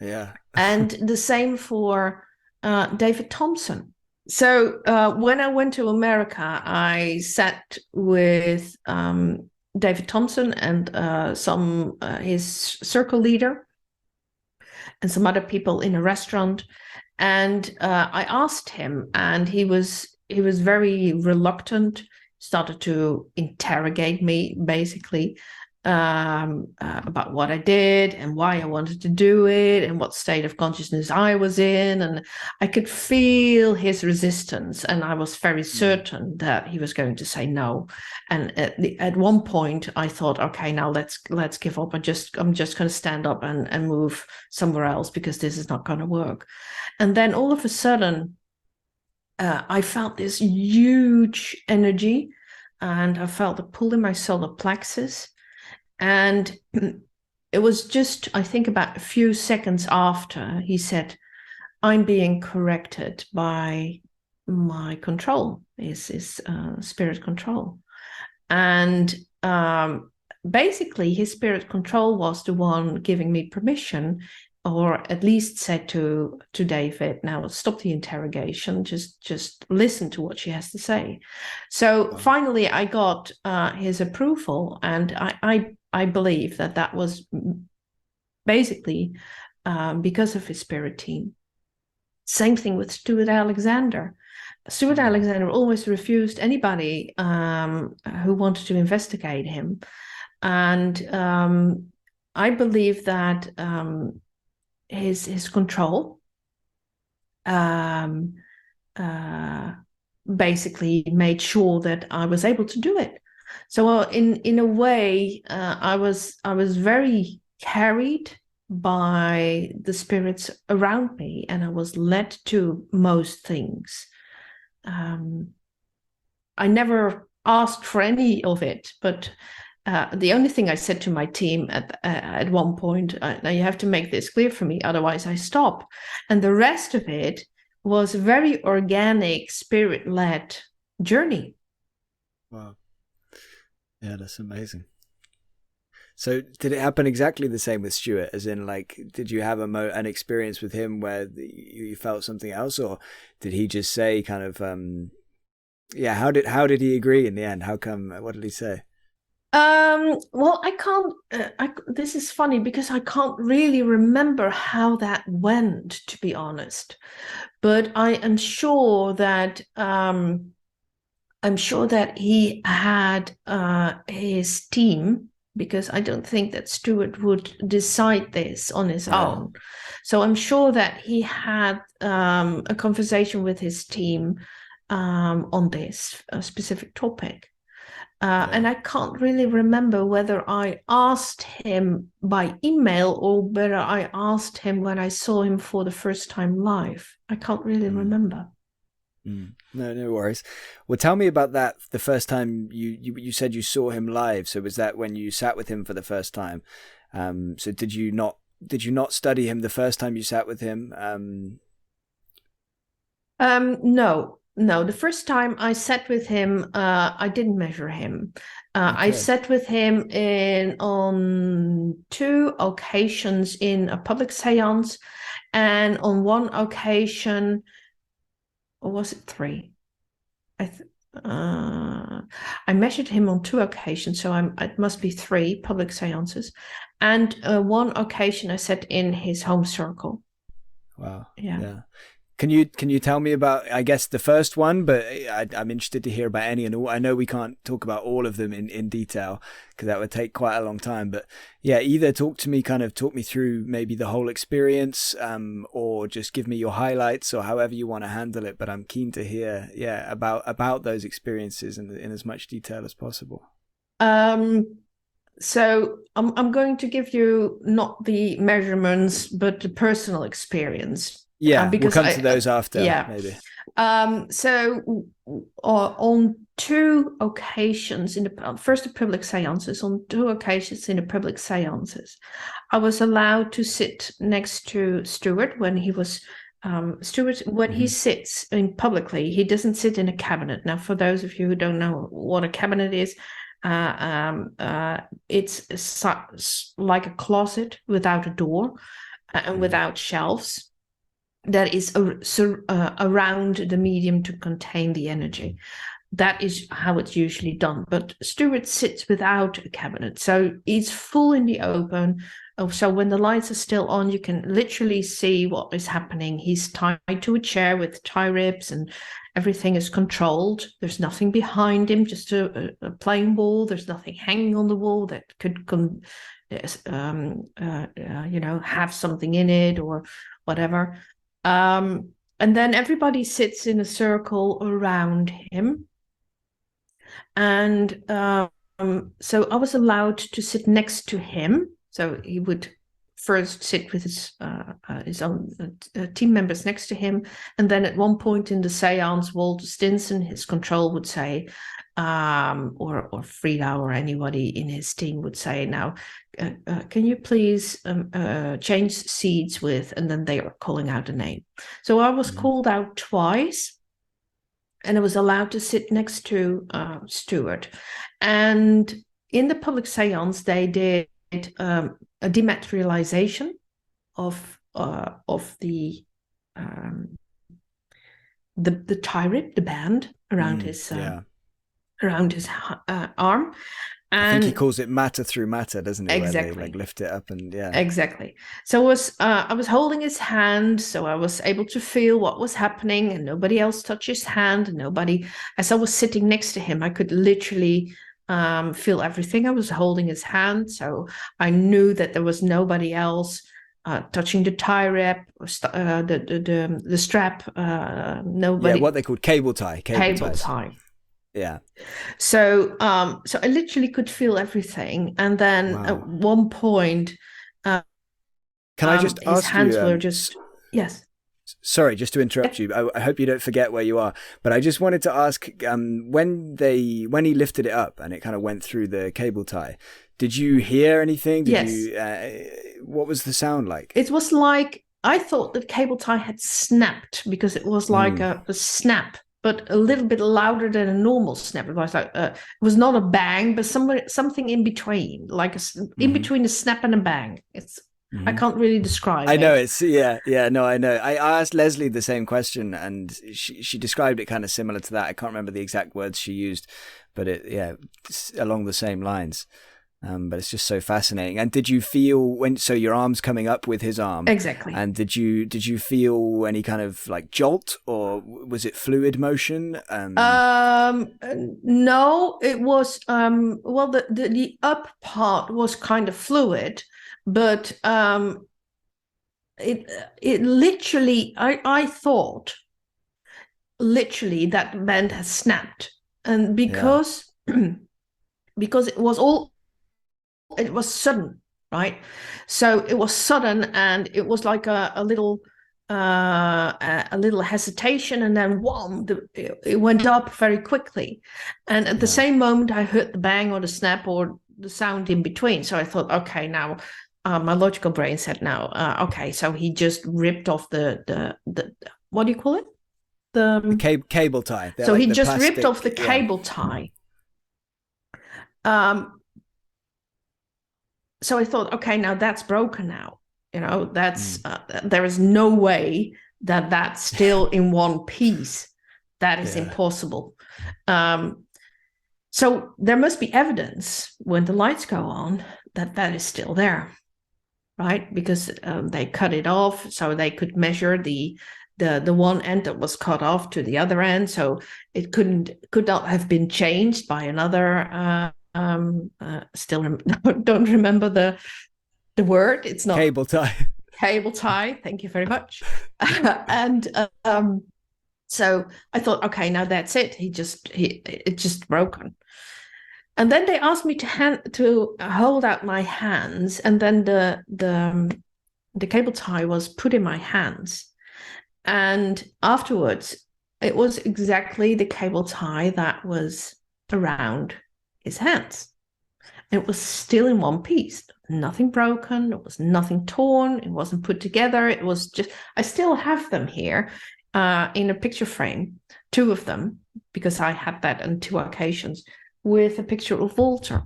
Yeah. And the same for David Thompson. So when I went to America, I sat with David Thompson and his circle leader and some other people in a restaurant. And I asked him, and he was very reluctant, started to interrogate me basically about what I did and why I wanted to do it and what state of consciousness I was in. And I could feel his resistance, and I was very certain that he was going to say no. And at one point I thought, okay, now let's give up. I'm just going to stand up and move somewhere else, because this is not going to work. And then all of a sudden, I felt this huge energy, and I felt a pull in my solar plexus. And it was just, I think, about a few seconds after he said, I'm being corrected by my control, his spirit control. And basically, his spirit control was the one giving me permission, or at least said to David, now stop the interrogation, just listen to what she has to say. So finally I got his approval, and I believe that was basically because of his spirit team. Same thing with Stewart Alexander. Stewart Alexander always refused anybody who wanted to investigate him. And I believe that his control basically made sure that I was able to do it. So in a way, I was very carried by the spirits around me, and I was led to most things. I never asked for any of it, but the only thing I said to my team at one point, now you have to make this clear for me, otherwise I stop. And the rest of it was a very organic, spirit-led journey. Wow. Yeah, that's amazing. So did it happen exactly the same with Stewart? As in, like, did you have an experience with him where you felt something else, or did he just say kind of, how did he agree in the end? How come? What did he say? Well, I can't, this is funny because I can't really remember how that went, to be honest. But I am sure that, he had his team, because I don't think that Stewart would decide this on his own. So I'm sure that he had a conversation with his team on this specific topic. And I can't really remember whether I asked him by email or whether I asked him when I saw him for the first time live. I can't really remember. No worries. Well, tell me about that. The first time you said you saw him live. So was that when you sat with him for the first time? So did you not study him the first time you sat with him? No, the first time I sat with him, I didn't measure him. I sat with him on 2 occasions in a public seance, and on one occasion, or was it 3? I measured him on 2 occasions, so it must be 3 public seances. And one occasion I sat in his home circle. Wow. Yeah. Can you tell me about, I guess, the first one, but I'm interested to hear about any and all. I know we can't talk about all of them in detail because that would take quite a long time, but yeah, either talk me through maybe the whole experience, or just give me your highlights, or however you want to handle it. But I'm keen to hear, about those experiences in as much detail as possible. So I'm going to give you not the measurements, but the personal experience. Yeah, we'll come to those after, maybe. So on 2 occasions in the first public seances, on 2 occasions in the public seances, I was allowed to sit next to Stewart when he was Stewart, when he sits in publicly, he doesn't sit in a cabinet. Now, for those of you who don't know what a cabinet is, it's like a closet without a door and without shelves that is around the medium to contain the energy. That is how it's usually done. But Stewart sits without a cabinet, so he's full in the open. So when the lights are still on, you can literally see what is happening. He's tied to a chair with tie ribs and everything is controlled. There's nothing behind him, just a plain wall. There's nothing hanging on the wall that could have something in it or whatever. And then everybody sits in a circle around him. And so I was allowed to sit next to him. So he would first sit with his own team members next to him. And then at one point in the seance, Walter Stinson, his control, would say, or Frida or anybody in his team would say, now, can you please change seats with, and then they were calling out a name. So I was called out twice, and I was allowed to sit next to Stewart. And in the public seance, they did a dematerialization of the tie rib, the band around his arm. And I think he calls it matter through matter, doesn't he? Exactly. Where they lift it up and Exactly. So I was holding his hand, so I was able to feel what was happening, and nobody else touched his hand. As I was sitting next to him, I could literally feel everything. I was holding his hand, so I knew that there was nobody else touching the tie rib or the strap. Nobody. Yeah, what they called cable tie. Cable tie. Yeah. So I literally could feel everything, and then at one point, can I just ask you? His hands were just yes. Sorry, just to interrupt you. I hope you don't forget where you are. But I just wanted to ask, when he lifted it up and it kind of went through the cable tie, did you hear anything? What was the sound like? It was like, I thought the cable tie had snapped, because it was like a snap, but a little bit louder than a normal snap. It was like it was not a bang, but something in between, like in between a snap and a bang. I can't really describe it. I know I know. I asked Leslie the same question, and she described it kind of similar to that. I can't remember the exact words she used, but it's along the same lines. But it's just so fascinating. And did you feel so your arm's coming up with his arm? Exactly. And did you feel any kind of like jolt, or was it fluid motion? No, it was the up part was kind of fluid, but it literally, I thought literally that band has snapped, and because it was sudden, right? So it was sudden, and it was like a little hesitation, and then wham, it went up very quickly. And at the same moment, I heard the bang or the snap or the sound in between. So I thought, okay, now my logical brain said, okay, so he just ripped off the what do you call it? The cable tie. So he just ripped off the cable tie. So I thought, okay, now that's broken now. That's there is no way that that's still in one piece. That is impossible. So there must be evidence when the lights go on that is still there, right? Because they cut it off, so they could measure the one end that was cut off to the other end. So it could not have been changed by another. Don't remember the word. It's not cable tie. Cable tie. Thank you very much. And so I thought, okay, now that's it. It's just broken. And then they asked me to hold out my hands, and then the cable tie was put in my hands. And afterwards, it was exactly the cable tie that was around his hands. It was still in one piece, nothing broken, it was nothing torn, it wasn't put together. It was just, I still have them here in a picture frame, two of them, because I had that on two occasions, with a picture of Walter.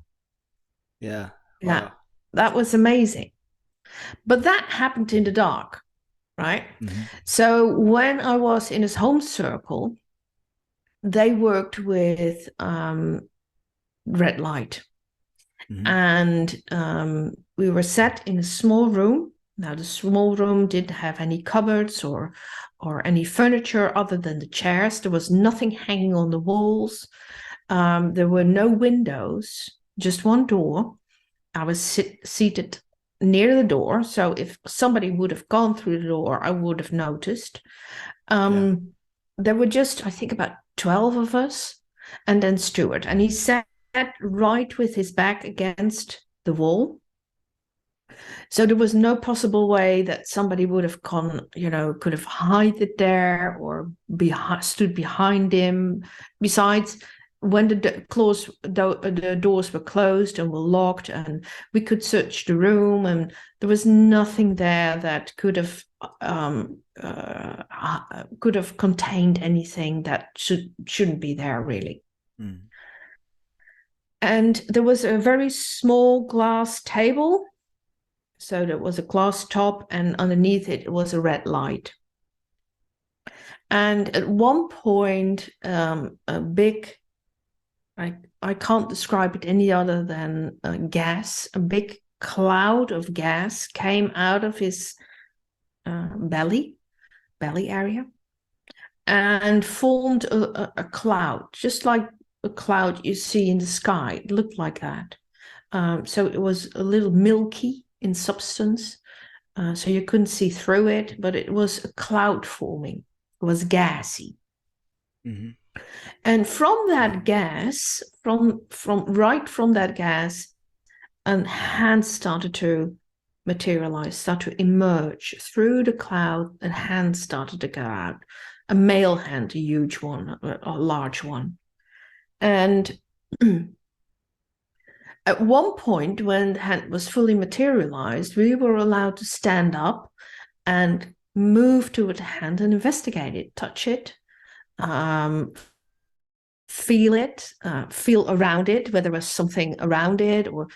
Yeah. Yeah, Wow. that was amazing. But that happened in the dark, right? Mm-hmm. So when I was in his home circle, they worked with red light. Mm-hmm. And we were set in a small room. Now, the small room didn't have any cupboards or any furniture other than the chairs. There was nothing hanging on the walls. There were no windows, just one door. I was seated near the door, so if somebody would have gone through the door, I would have noticed. There were just, I think, about 12 of us, and then Stewart. And he sat right with his back against the wall. So there was no possible way that somebody would have gone, could have hid it there or stood behind him. Besides, when the doors were closed and were locked, and we could search the room, and there was nothing there that could have contained anything that shouldn't be there, really. Mm. And there was a very small glass table. So there was a glass top, and underneath it was a red light. And at one point, a big, I can't describe it any other than gas, a big cloud of gas came out of his belly area, and formed a cloud, just like a cloud you see in the sky. It looked like that. So it was a little milky in substance, so you couldn't see through it, but it was a cloud forming. It was gassy. Mm-hmm. And from that gas, from that gas, a hand started to materialize, start to emerge through the cloud, and hands started to go out. A male hand, a huge one, a large one. And at one point, when the hand was fully materialized, we were allowed to stand up and move toward the hand and investigate it, touch it, feel it, feel around it, whether there was something around it, or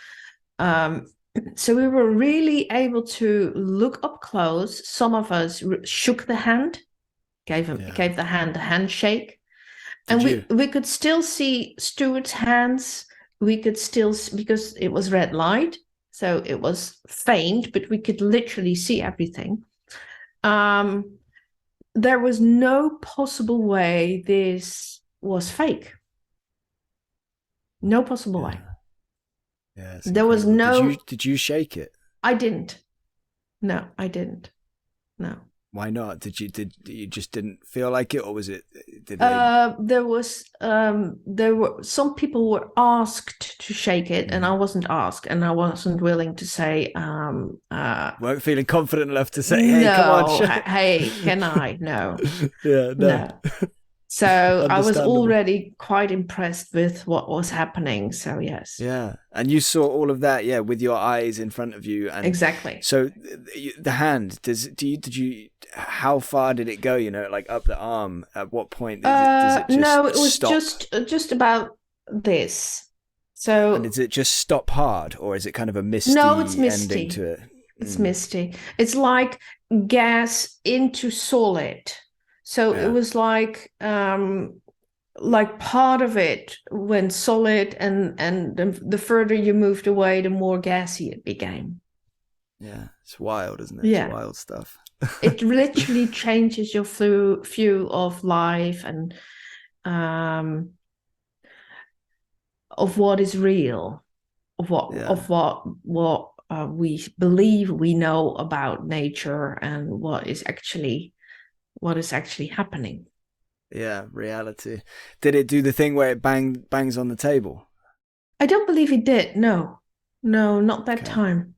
so we were really able to look up close. Some of us shook the hand, gave the hand a handshake. And we could still see Stuart's hands. We could still, because it was red light, so it was faint, but we could literally see everything. There was no possible way this was fake. No possible way. Yeah, there was no. Did you shake it? I didn't. No, I didn't. No. Why not? Did you just didn't feel like it, or was it? There were some people were asked to shake it, and I wasn't asked, and I wasn't willing to say. Weren't feeling confident enough to say, "Hey, no, come on, hey, can I?" No. Yeah, no. So I was already quite impressed with what was happening. So yes. Yeah, and you saw all of that, yeah, with your eyes in front of you, and exactly. So the hand, did you? How far did it go? Like up the arm. At what point does it just no, it was stop? just about this. So, and does it just stop hard, or is it kind of a misty? No, it's misty. Ending to it? It's misty. It's like gas into solid. So it was like part of it went solid, and the further you moved away, the more gassy it became. Yeah, it's wild, isn't it? Yeah. It's wild stuff. It literally changes your view of life and of what is real, of what we believe we know about nature, and what is actually happening. Yeah, reality. Did it do the thing where it bangs on the table? I don't believe it did. No, not that time.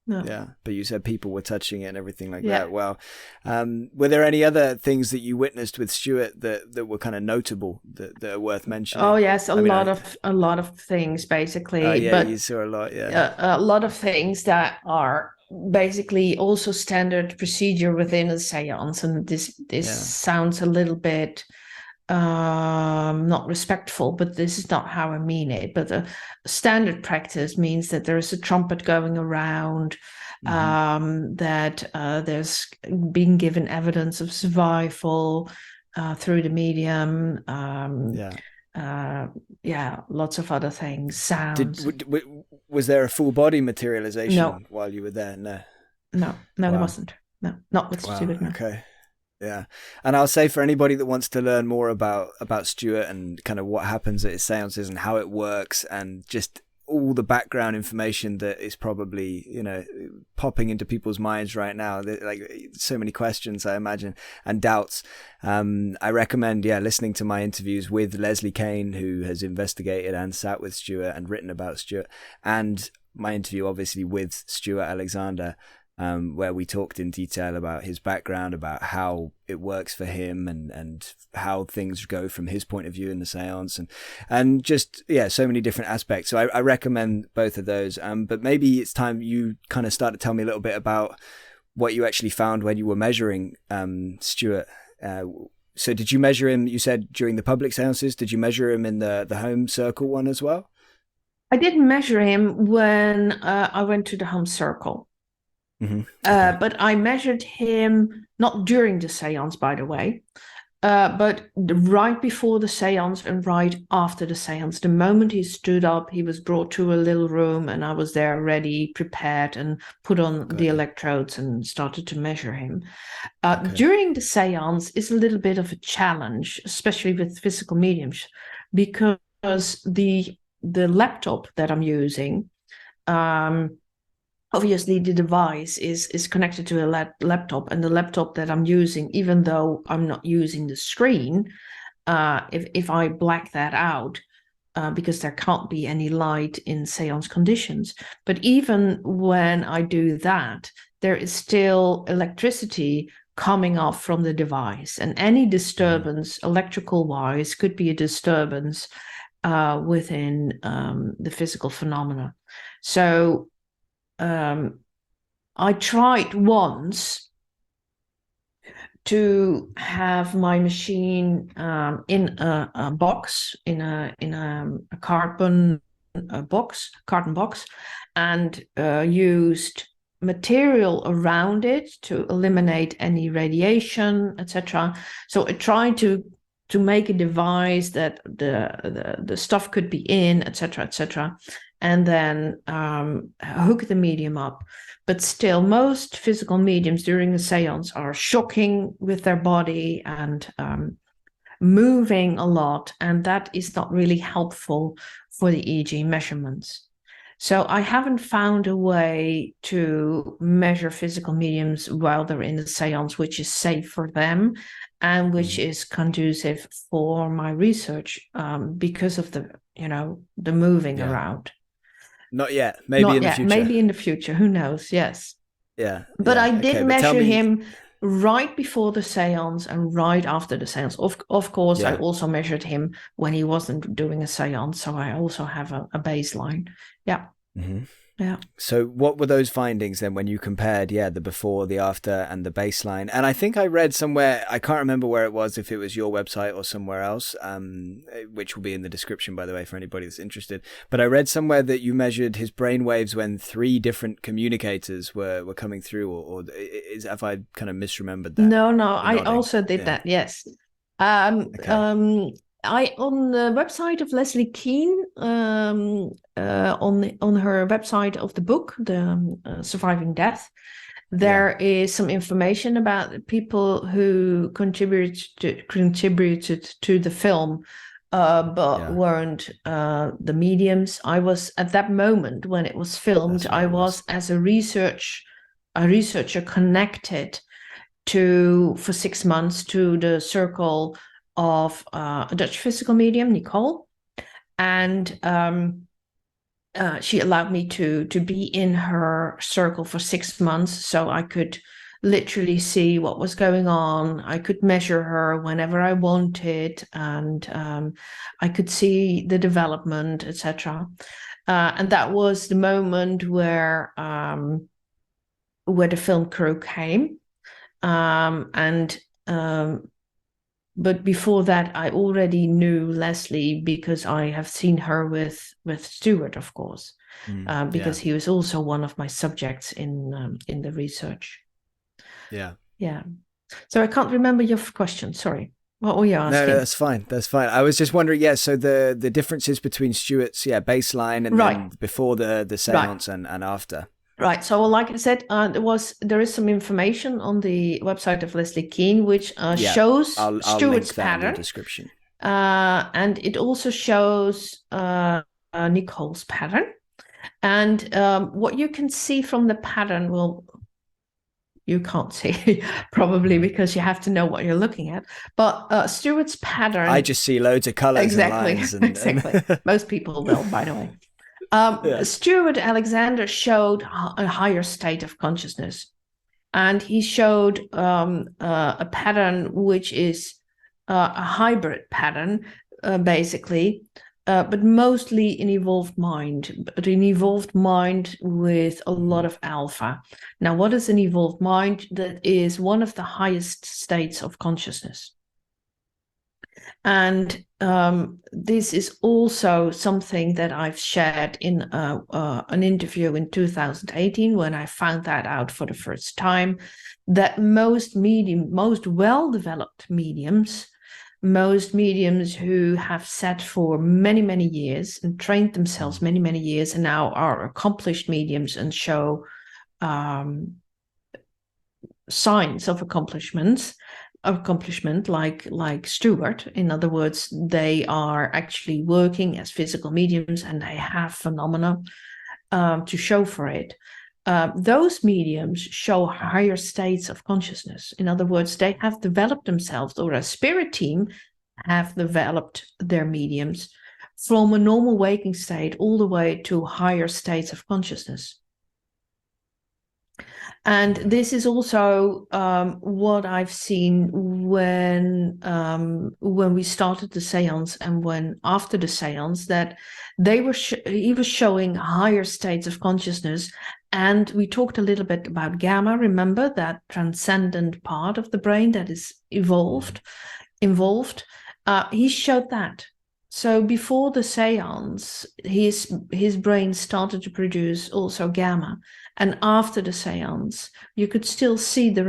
No. Yeah, but you said people were touching it and everything like Yeah. that. Well, were there any other things that you witnessed with Stewart that were kind of notable that are worth mentioning? Oh yes, a I mean, lot of things basically, yeah, but you saw a lot. Yeah. a lot of things that are basically also standard procedure within a seance. And this Yeah. sounds a little bit not respectful, but this is not how I mean it. But the standard practice means that there is a trumpet going around, that there's being given evidence of survival through the medium. Lots of other things, sounds. Was there a full body materialization No. while you were there? No. No, Wow. there wasn't. No, not with Wow. Stewart. No. Okay. Yeah. And I'll say for anybody that wants to learn more about Stewart and kind of what happens at his seances and how it works and just all the background information that is probably, popping into people's minds right now, like so many questions, I imagine, and doubts. I recommend, listening to my interviews with Leslie Kean, who has investigated and sat with Stewart and written about Stewart, and my interview obviously with Stewart Alexander, where we talked in detail about his background, about how it works for him and how things go from his point of view in the seance and just, so many different aspects. So I recommend both of those. But maybe it's time you kind of start to tell me a little bit about what you actually found when you were measuring Stewart. So did you measure him, you said, during the public seances? Did you measure him in the home circle one as well? I didn't measure him when I went to the home circle. But I measured him not during the seance, by the way, but right before the seance and right after the seance. The moment he stood up, he was brought to a little room and I was there ready, prepared, and put on the electrodes and started to measure him. During the seance is a little bit of a challenge, especially with physical mediums, because the laptop that I'm using, obviously the device is connected to a laptop, and the laptop that I'm using, even though I'm not using the screen, if I black that out, because there can't be any light in seance conditions, but even when I do that, there is still electricity coming off from the device, and any disturbance electrical wise could be a disturbance within the physical phenomena. So I tried once to have my machine in a box, in a carton box, and used material around it to eliminate any radiation, etc. So I tried to make a device that the stuff could be in, etc., and then hook the medium up. But still, most physical mediums during the seance are shocking with their body and moving a lot, and that is not really helpful for the EEG measurements. So I haven't found a way to measure physical mediums while they're in the seance, which is safe for them and which is conducive for my research, because of the moving around. Not yet. Maybe in the future. Maybe in the future. Who knows? Yes. Yeah. But I did measure him right before the seance and right after the seance. Of course, I also measured him when he wasn't doing a seance. So I also have a baseline. Yeah. Yeah. So what were those findings then when you compared, the before, the after, and the baseline? And I think I read somewhere, I can't remember where it was, if it was your website or somewhere else, which will be in the description, by the way, for anybody that's interested. But I read somewhere that you measured his brain waves when 3 different communicators were coming through, or have I kind of misremembered that? No, I also did that. Yes. On the website of Leslie Kean, on her website of the book, the Surviving Death, there is some information about people who contributed to the film, but weren't the mediums. I was at that moment when it was filmed. I was as a researcher connected for 6 months to the circle of a Dutch physical medium, Nicole, and she allowed me to be in her circle for 6 months, so I could literally see what was going on. I could measure her whenever I wanted, and I could see the development, etc. And that was the moment where the film crew came, but before that, I already knew Leslie because I have seen her with Stewart, of course, because he was also one of my subjects in the research. Yeah. Yeah. So I can't remember your question. Sorry. What were you asking? No, that's fine. That's fine. I was just wondering, so the differences between Stewart's baseline and then before the seance and after. Right. So, like I said, there is some information on the website of Leslie Kean, which shows I'll Stewart's link that pattern. in the description. And it also shows Nicole's pattern. And what you can see from the pattern, well, you can't see probably because you have to know what you're looking at. But Stewart's pattern. I just see loads of colors and lines. Exactly. Most people will, by the way. Stewart Alexander showed a higher state of consciousness, and he showed a pattern which is a hybrid pattern, basically, but mostly an evolved mind, but an evolved mind with a lot of alpha. Now, what is an evolved mind? That is one of the highest states of consciousness. And this is also something that I've shared in an interview in 2018 when I found that out for the first time, that most well-developed mediums, most mediums who have sat for many, many years and trained themselves many, many years and now are accomplished mediums and show signs of accomplishment like Stewart. In other words, they are actually working as physical mediums and they have phenomena to show for it. Those mediums show higher states of consciousness. In other words, they have developed themselves, or a spirit team have developed their mediums from a normal waking state all the way to higher states of consciousness. And this is also what I've seen when we started the seance and when after the seance, that he was showing higher states of consciousness. And we talked a little bit about gamma. Remember that transcendent part of the brain that is involved. He showed that. So before the seance, his brain started to produce also gamma. And after the seance, you could still see the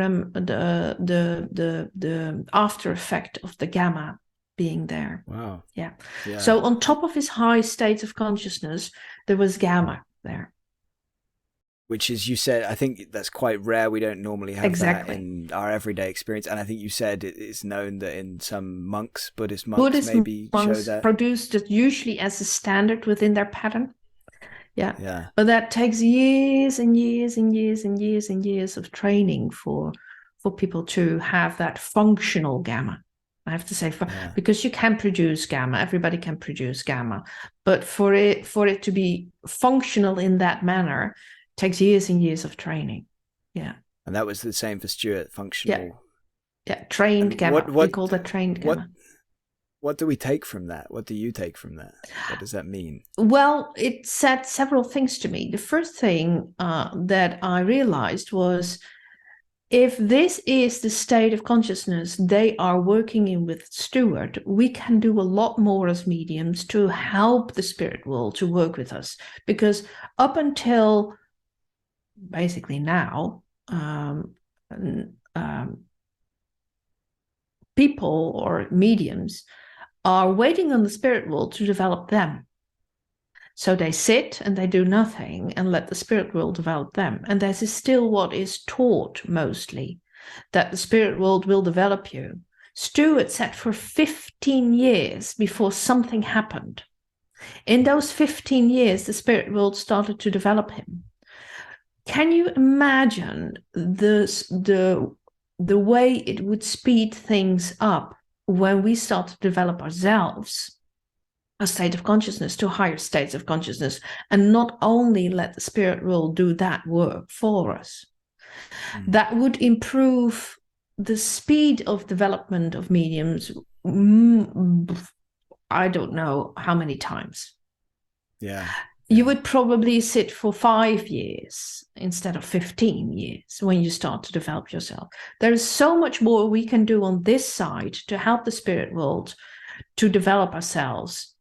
after effect of the gamma being there. Wow. Yeah. So on top of his high states of consciousness, there was gamma there. Which is, you said, I think that's quite rare. We don't normally have that in our everyday experience. And I think you said it's known that in some Buddhist monks show that. Produced it usually as a standard within their pattern. Yeah. But that takes years and years and years and years and years of training for people to have that functional gamma. I have to say, because you can produce gamma, everybody can produce gamma, but for it to be functional in that manner, it takes years and years of training. Yeah. And that was the same for Stewart, functional. Yeah, trained gamma. We call that trained gamma. What do we take from that? What do you take from that? What does that mean? Well, it said several things to me. The first thing that I realized was, if this is the state of consciousness they are working in with Stewart, we can do a lot more as mediums to help the spirit world to work with us. Because up until basically now, people or mediums are waiting on the spirit world to develop them. So they sit and they do nothing and let the spirit world develop them. And this is still what is taught mostly, that the spirit world will develop you. Stewart sat for 15 years before something happened. In those 15 years, the spirit world started to develop him. Can you imagine the way it would speed things up when we start to develop ourselves? a state of consciousness to higher states of consciousness, and not only let the spirit world do that work for us. That would improve the speed of development of mediums. I don't know how many times. Yeah. You would probably sit for 5 years instead of 15 years when you start to develop yourself. There is so much more we can do on this side to help the spirit world to develop ourselves.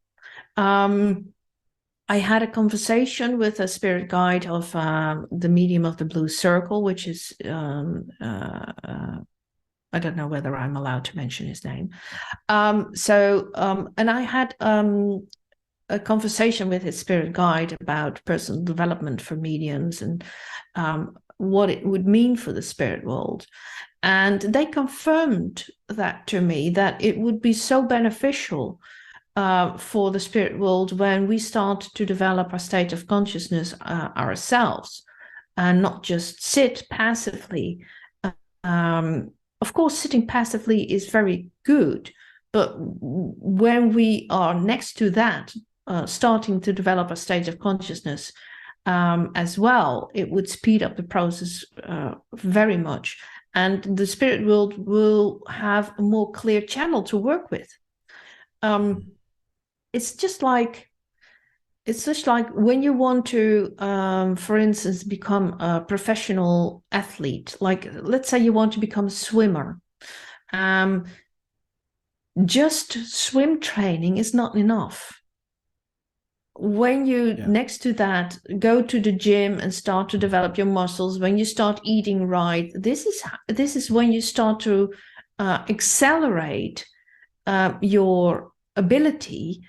I had a conversation with a spirit guide of the medium of the Blue Circle, which is, I don't know whether I'm allowed to mention his name. And I had a conversation with his spirit guide about personal development for mediums and what it would mean for the spirit world. And they confirmed that to me, that it would be so beneficial for the spirit world when we start to develop our state of consciousness ourselves and not just sit passively. Of course, sitting passively is very good, but when we are next to that, starting to develop a state of consciousness as well, it would speed up the process very much. And the spirit world will have a more clear channel to work with. It's just like when you want to, for instance, become a professional athlete. Like, let's say you want to become a swimmer. Just swim training is not enough. When you, next to that, go to the gym and start to develop your muscles, when you start eating right, this is when you start to accelerate your ability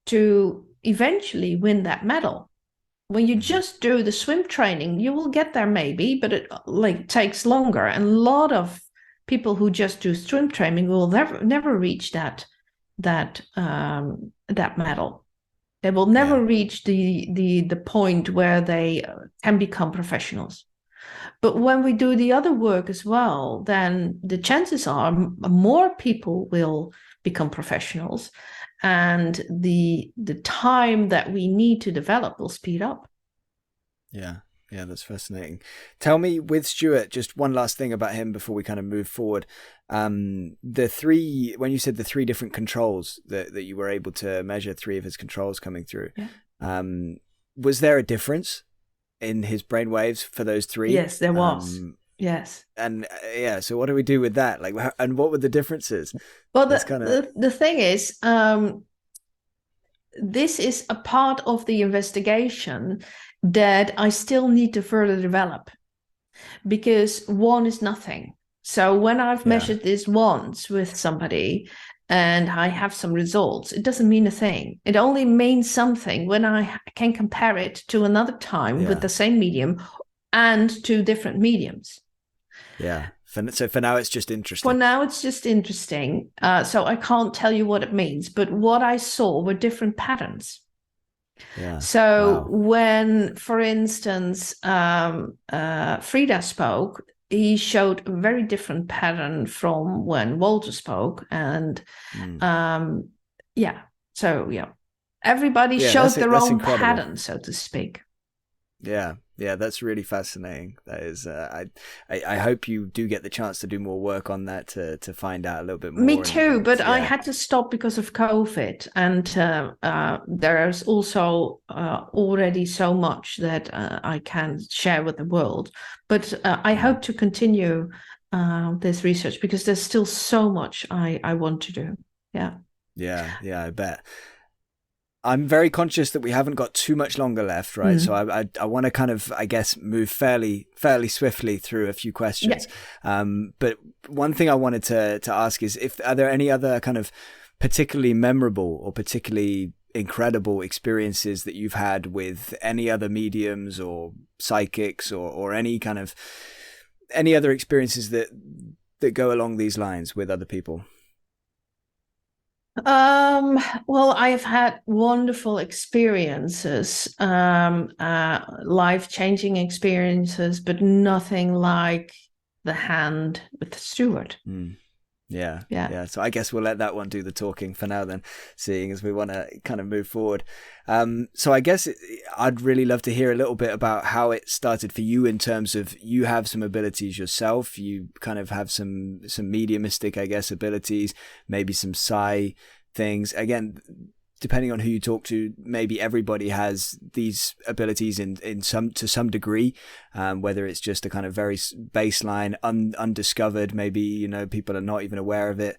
to eventually win that medal. When you just do the swim training, you will get there maybe, but it takes longer. And a lot of people who just do swim training will never reach that medal. They will never reach the point where they can become professionals. But when we do the other work as well, then the chances are more people will become professionals, and the time that we need to develop will speed up. Yeah, that's fascinating. Tell me, with Stewart, just one last thing about him before we kind of move forward. When you said the 3 different controls that you were able to measure 3 of his controls coming through, was there a difference in his brain waves for those 3? Yes, there was. Yes. And so what do we do with that? And what were the differences? Well, the thing is, this is a part of the investigation that I still need to further develop, because 1 is nothing. So when I've measured this once with somebody and I have some results, it doesn't mean a thing. It only means something when I can compare it to another time with the same medium and 2 different mediums. Yeah. So for now, it's just interesting. For now, it's just interesting. So I can't tell you what it means, but what I saw were different patterns. Yeah. So when, for instance, Frida spoke, he showed a very different pattern from when Walter spoke. And everybody showed their own pattern, so to speak. Yeah, that's really fascinating. That is, I hope you do get the chance to do more work on that to find out a little bit more. Me too, but I had to stop because of COVID, and there's also already so much that I can share with the world. But I hope to continue this research, because there's still so much I want to do. Yeah, I bet. I'm very conscious that we haven't got too much longer left, right? So I want to kind of, I guess, move fairly swiftly through a few questions. But one thing I wanted to ask is, are there any other kind of particularly memorable or particularly incredible experiences that you've had with any other mediums or psychics or any other experiences that go along these lines with other people? Well, I've had wonderful experiences, life-changing experiences, but nothing like the hand with Stewart. Yeah. So I guess we'll let that one do the talking for now then, seeing as we want to kind of move forward. So I guess I'd really love to hear a little bit about how it started for you in terms of you have some abilities yourself. You kind of have some mediumistic, I guess, abilities, maybe some psi things. Again, depending on who you talk to, maybe everybody has these abilities to some degree, whether it's just a kind of very baseline, undiscovered, maybe, you know, people are not even aware of it.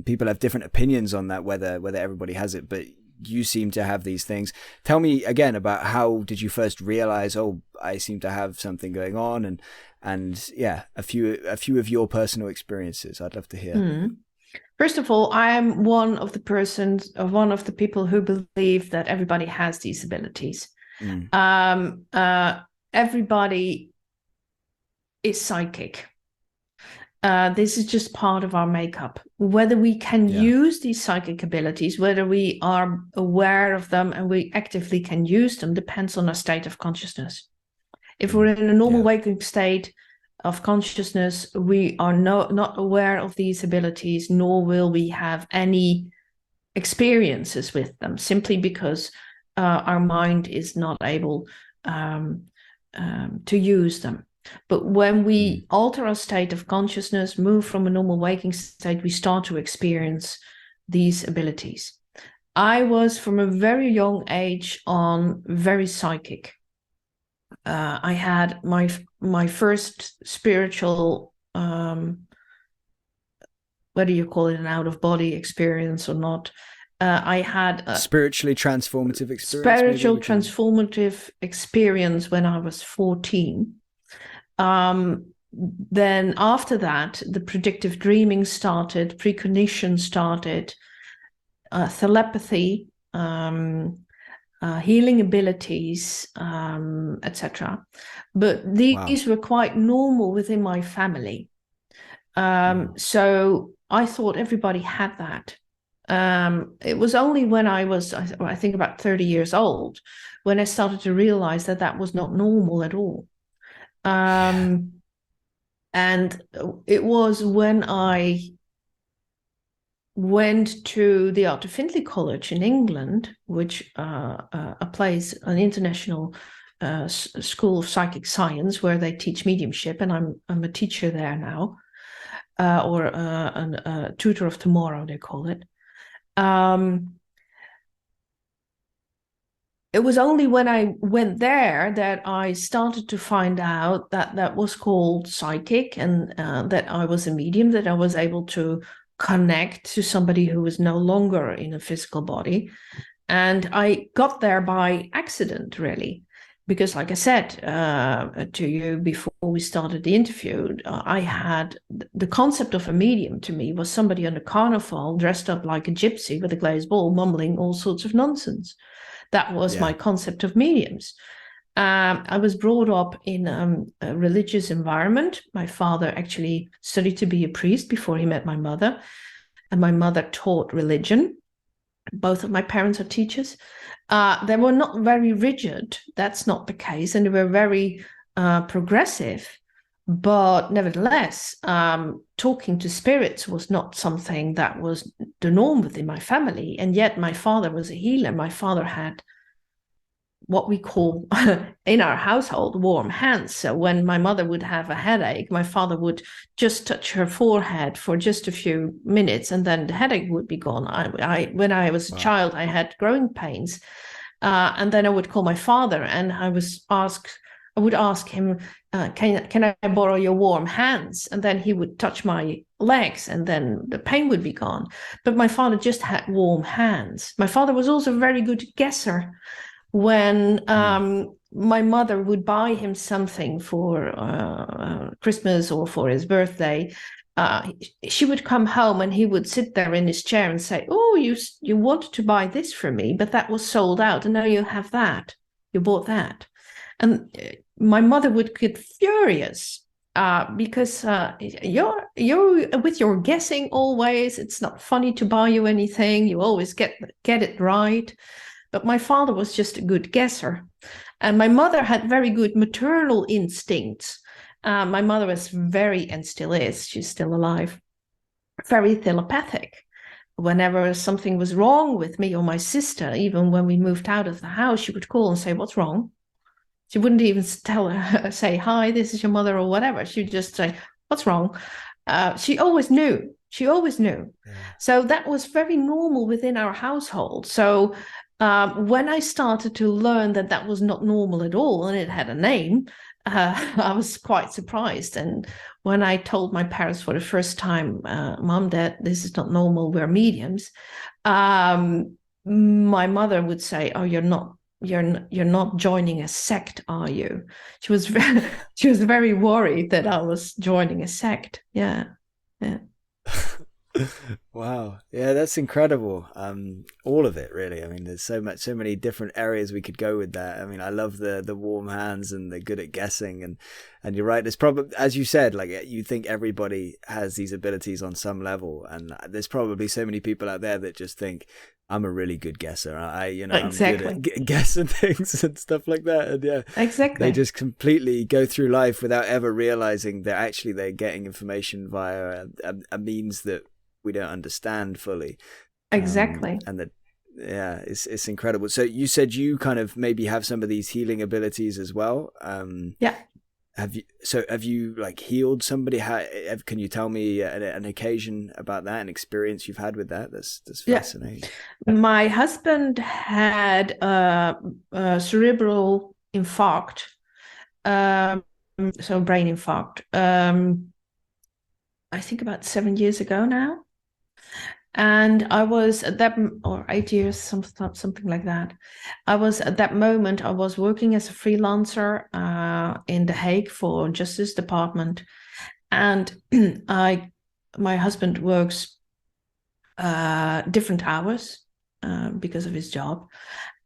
People have different opinions on that, whether everybody has it, but you seem to have these things. Tell me again about how did you first realize, oh, I seem to have something going on, and yeah, a few of your personal experiences. I'd love to hear. First of all, I'm one of the people who believe that everybody has these abilities. Everybody is psychic. This is just part of our makeup. Whether we can use these psychic abilities, whether we are aware of them and we actively can use them, depends on our state of consciousness. If we're in a normal waking state of consciousness, we are not aware of these abilities, nor will we have any experiences with them, simply because our mind is not able to use them. But when we alter our state of consciousness, move from a normal waking state, we start to experience these abilities. I was from a very young age on very psychic. I had my first spiritual, whether you call it an out-of-body experience or not, I had a spiritually transformative experience. Spiritual transformative experience when I was 14. Then after that, the predictive dreaming started, precognition started, telepathy, healing abilities, etc. But these were quite normal within my family. So I thought everybody had that. It was only when I was, I think, about 30 years old, when I started to realize that that was not normal at all. And it was when I went to the Arthur Findlay College in England, which an international school of psychic science where they teach mediumship, and I'm a teacher there now, or a tutor of tomorrow, they call it. It was only when I went there that I started to find out that that was called psychic, and that I was a medium, that I was able to connect to somebody who was no longer in a physical body. And I got there by accident, really, because like I said to you before we started the interview, I had the concept of a medium to me was somebody on a carnival dressed up like a gypsy with a glazed ball, mumbling all sorts of nonsense. That was my concept of mediums. I was brought up in a religious environment. My father actually studied to be a priest before he met my mother, and my mother taught religion. Both of my parents are teachers. They were not very rigid. That's not the case. And they were very progressive. But nevertheless, talking to spirits was not something that was the norm within my family. And yet my father was a healer. My father had what we call in our household warm hands. So when my mother would have a headache, my father would just touch her forehead for just a few minutes, and then the headache would be gone. When I was a child, I had growing pains, and then I would call my father, and I would ask him, can I borrow your warm hands? And then he would touch my legs, and then the pain would be gone. But my father just had warm hands. My father was also a very good guesser. When my mother would buy him something for Christmas or for his birthday, she would come home and he would sit there in his chair and say, "Oh, you wanted to buy this for me, but that was sold out, and now you have that. You bought that." And my mother would get furious because you're with your guessing always. It's not funny to buy you anything. You always get it right. But my father was just a good guesser. And my mother had very good maternal instincts. My mother was and still is, she's still alive, very telepathic. Whenever something was wrong with me or my sister, even when we moved out of the house, she would call and say, "What's wrong?" She wouldn't even tell her, say, "Hi, this is your mother," or whatever. She'd just say, "What's wrong?" She always knew. She always knew. Yeah. So that was very normal within our household. So when I started to learn that that was not normal at all, and it had a name, I was quite surprised. And when I told my parents for the first time, "Mom, Dad, this is not normal, we're mediums," my mother would say, "Oh, you're not joining a sect, are you?" She was very worried that I was joining a sect. Yeah. Wow. Yeah, that's incredible. All of it, really. I mean, there's so many different areas we could go with that. I mean, I love the warm hands and the good at guessing, and you're right. There's probably, as you said, like, you think everybody has these abilities on some level, and there's probably so many people out there that just think, "I'm a really good guesser. Exactly. I'm good at guessing things and stuff like that." And yeah, exactly. They just completely go through life without ever realizing that they're getting information via a means that we don't understand fully. Exactly. And that, yeah, it's incredible. So you said you kind of maybe have some of these healing abilities as well. Yeah. Have you like healed somebody? Can you tell me an occasion about that, an experience you've had with that? That's fascinating. Yeah. My husband had a cerebral infarct, so brain infarct. I think about 7 years ago now. And I was at that, or 8 years, something like that. I was at that moment, I was working as a freelancer in The Hague for Justice Department. And my husband works different hours because of his job.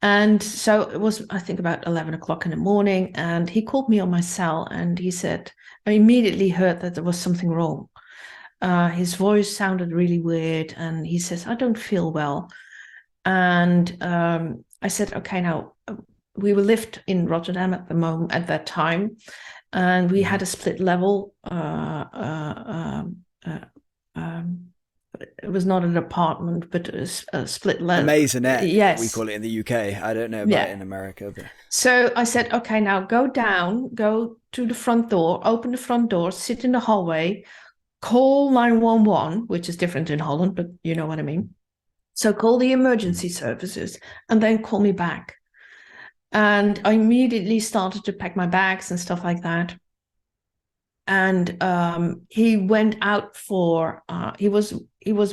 And so it was, I think, about 11 o'clock in the morning. And he called me on my cell and he said, I immediately heard that there was something wrong. His voice sounded really weird, and he says, "I don't feel well." And I said, "Okay, now we lived in Rotterdam at that time, and we had a split level. It was not an apartment, but a split level. A maisonette, yes, we call it in the UK. I don't know about it in America. But... So I said, "Okay, now go to the front door, open the front door, sit in the hallway, call 911, which is different in Holland, but you know what I mean. So call the emergency services and then call me back." And I immediately started to pack my bags and stuff like that. And he went out for, he was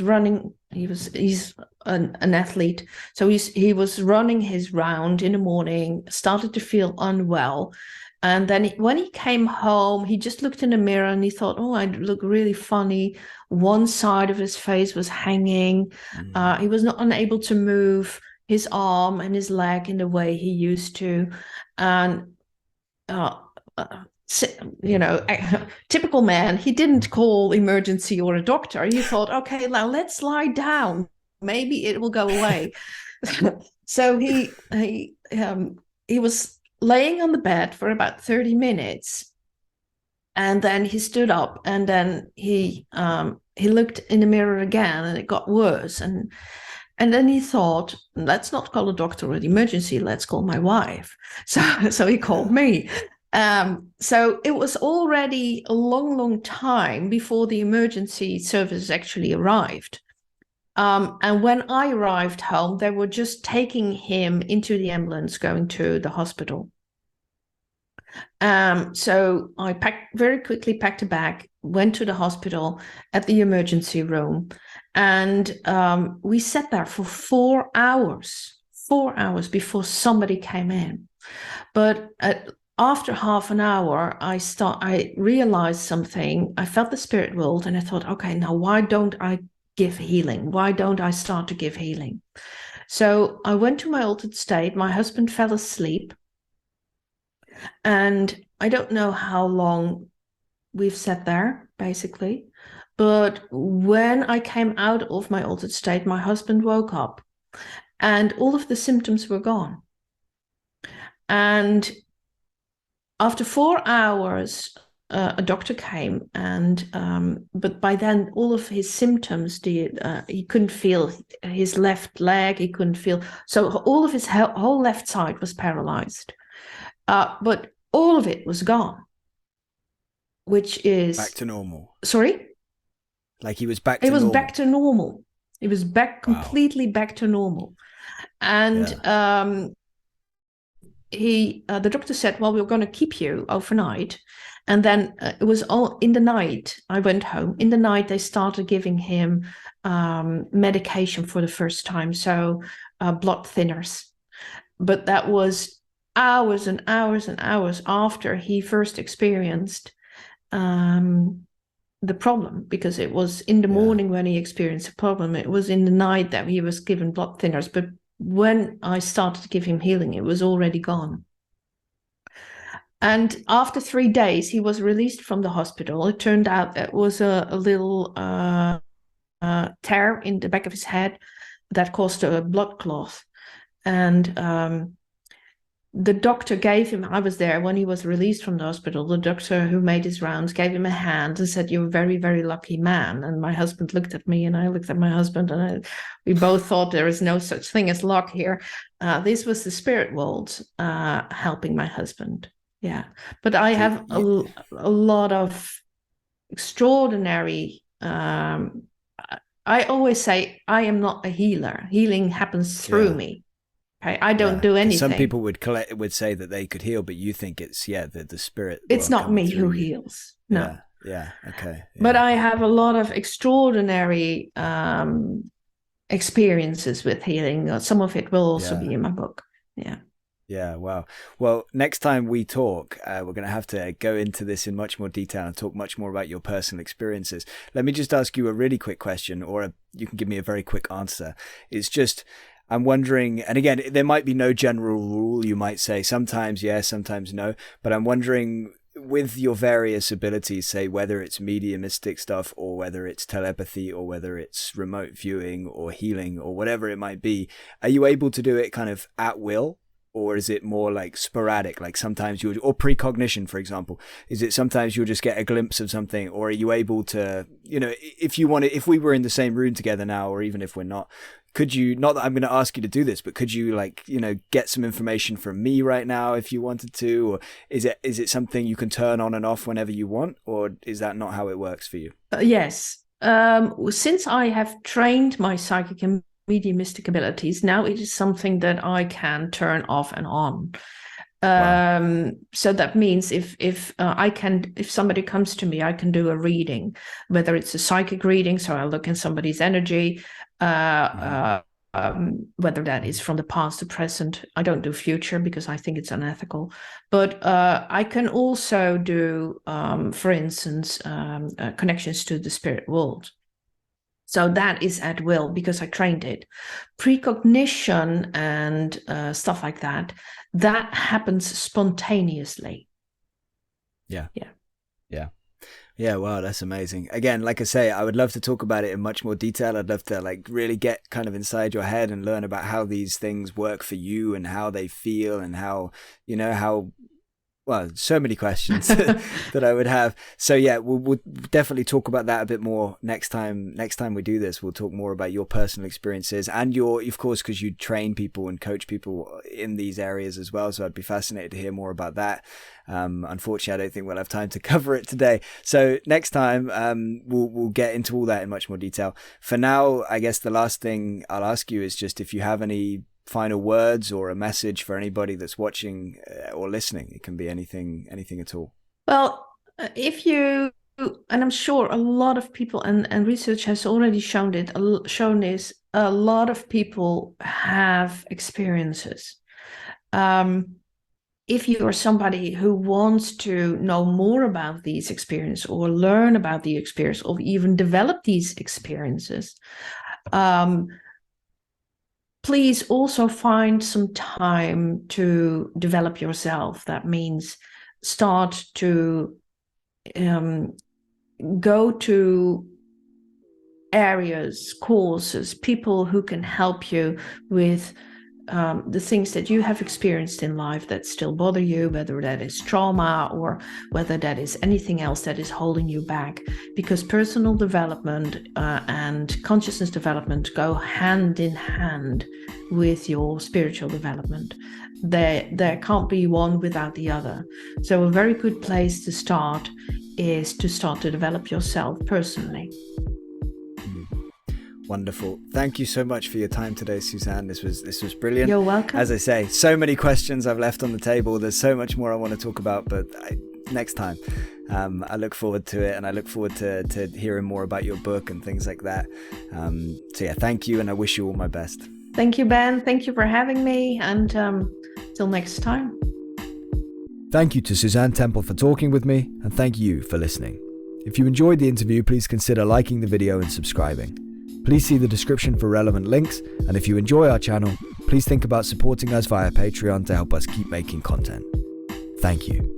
running, he's an athlete. So he was running his round in the morning, started to feel unwell. And then when he came home, he just looked in the mirror and he thought, "Oh, I look really funny." One side of his face was hanging. He was not unable to move his arm and his leg in the way he used to. And, typical man, he didn't call emergency or a doctor. He thought, "Okay, now let's lie down. Maybe it will go away." So he was laying on the bed for about 30 minutes. And then he stood up and then he looked in the mirror again and it got worse. And then he thought, "Let's not call a doctor or an emergency, let's call my wife." So he called me. So it was already a long time before the emergency service actually arrived. And when I arrived home, they were just taking him into the ambulance, going to the hospital. So I very quickly packed a bag, went to the hospital at the emergency room, and we sat there for 4 hours before somebody came in. But after half an hour, I realized something. I felt the spirit world, and I thought, "Okay, now why don't I give healing? Why don't I start to give healing?" So I went to my altered state. My husband fell asleep. And I don't know how long we've sat there, basically. But when I came out of my altered state, my husband woke up and all of the symptoms were gone. And after 4 hours, a doctor came, and but by then all of his symptoms, he couldn't feel his left leg, he couldn't feel, so all of his whole left side was paralyzed, but all of it was gone, which is back to normal. Sorry? Like he was back to normal. It was back to normal. It was back completely back to normal. And the doctor said, well, we're going to keep you overnight. And then it was all in the night. I went home. In the night, they started giving him medication for the first time. So blood thinners. But that was hours and hours and hours after he first experienced the problem, because it was in the morning when he experienced the problem. It was in the night that he was given blood thinners. But when I started to give him healing, it was already gone. And after 3 days, he was released from the hospital. It turned out it was a little tear in the back of his head that caused a blood clot. And the doctor gave him, I was there when he was released from the hospital, the doctor who made his rounds gave him a hand and said, you're a very, very lucky man. And my husband looked at me and I looked at my husband, and we both thought there is no such thing as luck here. This was the spirit world helping my husband. Yeah. But I have a lot of extraordinary, I always say I am not a healer. Healing happens through me. I don't do anything. Some people would say that they could heal, but you think it's the spirit. It's not me who heals. No. Okay. But I have a lot of extraordinary experiences with healing. Some of it will also be in my book. Yeah, wow. Well, next time we talk, we're going to have to go into this in much more detail and talk much more about your personal experiences. Let me just ask you a really quick question, or you can give me a very quick answer. It's just, I'm wondering, and again, there might be no general rule. You might say sometimes yes, sometimes no, but I'm wondering, with your various abilities, say whether it's mediumistic stuff or whether it's telepathy or whether it's remote viewing or healing or whatever it might be, are you able to do it kind of at will? Or is it more like sporadic, like sometimes or precognition, for example? Is it sometimes you'll just get a glimpse of something, or are you able to, if we were in the same room together now, or even if we're not, could you, not that I'm going to ask you to do this, but could you get some information from me right now if you wanted to? Or is it something you can turn on and off whenever you want? Or is that not how it works for you? Yes. Since I have trained my psychic and mediumistic abilities, now it is something that I can turn off and on. So that means if somebody comes to me, I can do a reading, whether it's a psychic reading, so I look in somebody's energy, whether that is from the past to present. I don't do future because I think it's unethical, but I can also do, for instance, connections to the spirit world. So that is at will because I trained it. Precognition and stuff like that happens spontaneously. Yeah. Wow, that's amazing. Again, like I say, I would love to talk about it in much more detail. I'd love to really get kind of inside your head and learn about how these things work for you and how they feel and how, well, so many questions that I would have. So yeah, we'll definitely talk about that a bit more next time. Next time we do this, we'll talk more about your personal experiences and of course, because you train people and coach people in these areas as well. So I'd be fascinated to hear more about that. Unfortunately, I don't think we'll have time to cover it today. So next time, we'll get into all that in much more detail. For now, I guess the last thing I'll ask you is just if you have any final words or a message for anybody that's watching or listening. It can be anything at all. Well, and I'm sure a lot of people, and research has already shown this, a lot of people have experiences. If you are somebody who wants to know more about these experiences or learn about the experience or even develop these experiences, please also find some time to develop yourself. That means start to go to areas, courses, people who can help you with the things that you have experienced in life that still bother you, whether that is trauma or whether that is anything else that is holding you back, because personal development and consciousness development go hand in hand with your spiritual development. There can't be one without the other. So a very good place to start is to start to develop yourself personally. Wonderful. Thank you so much for your time today, Suzanne. This was brilliant. You're welcome. As I say, so many questions I've left on the table. There's so much more I want to talk about, but next time. I look forward to it, and I look forward to hearing more about your book and things like that. So yeah, thank you, and I wish you all my best. Thank you, Ben. Thank you for having me, and till next time. Thank you to Suzanne Tempel for talking with me, and thank you for listening. If you enjoyed the interview, please consider liking the video and subscribing. Please see the description for relevant links, and if you enjoy our channel, please think about supporting us via Patreon to help us keep making content. Thank you.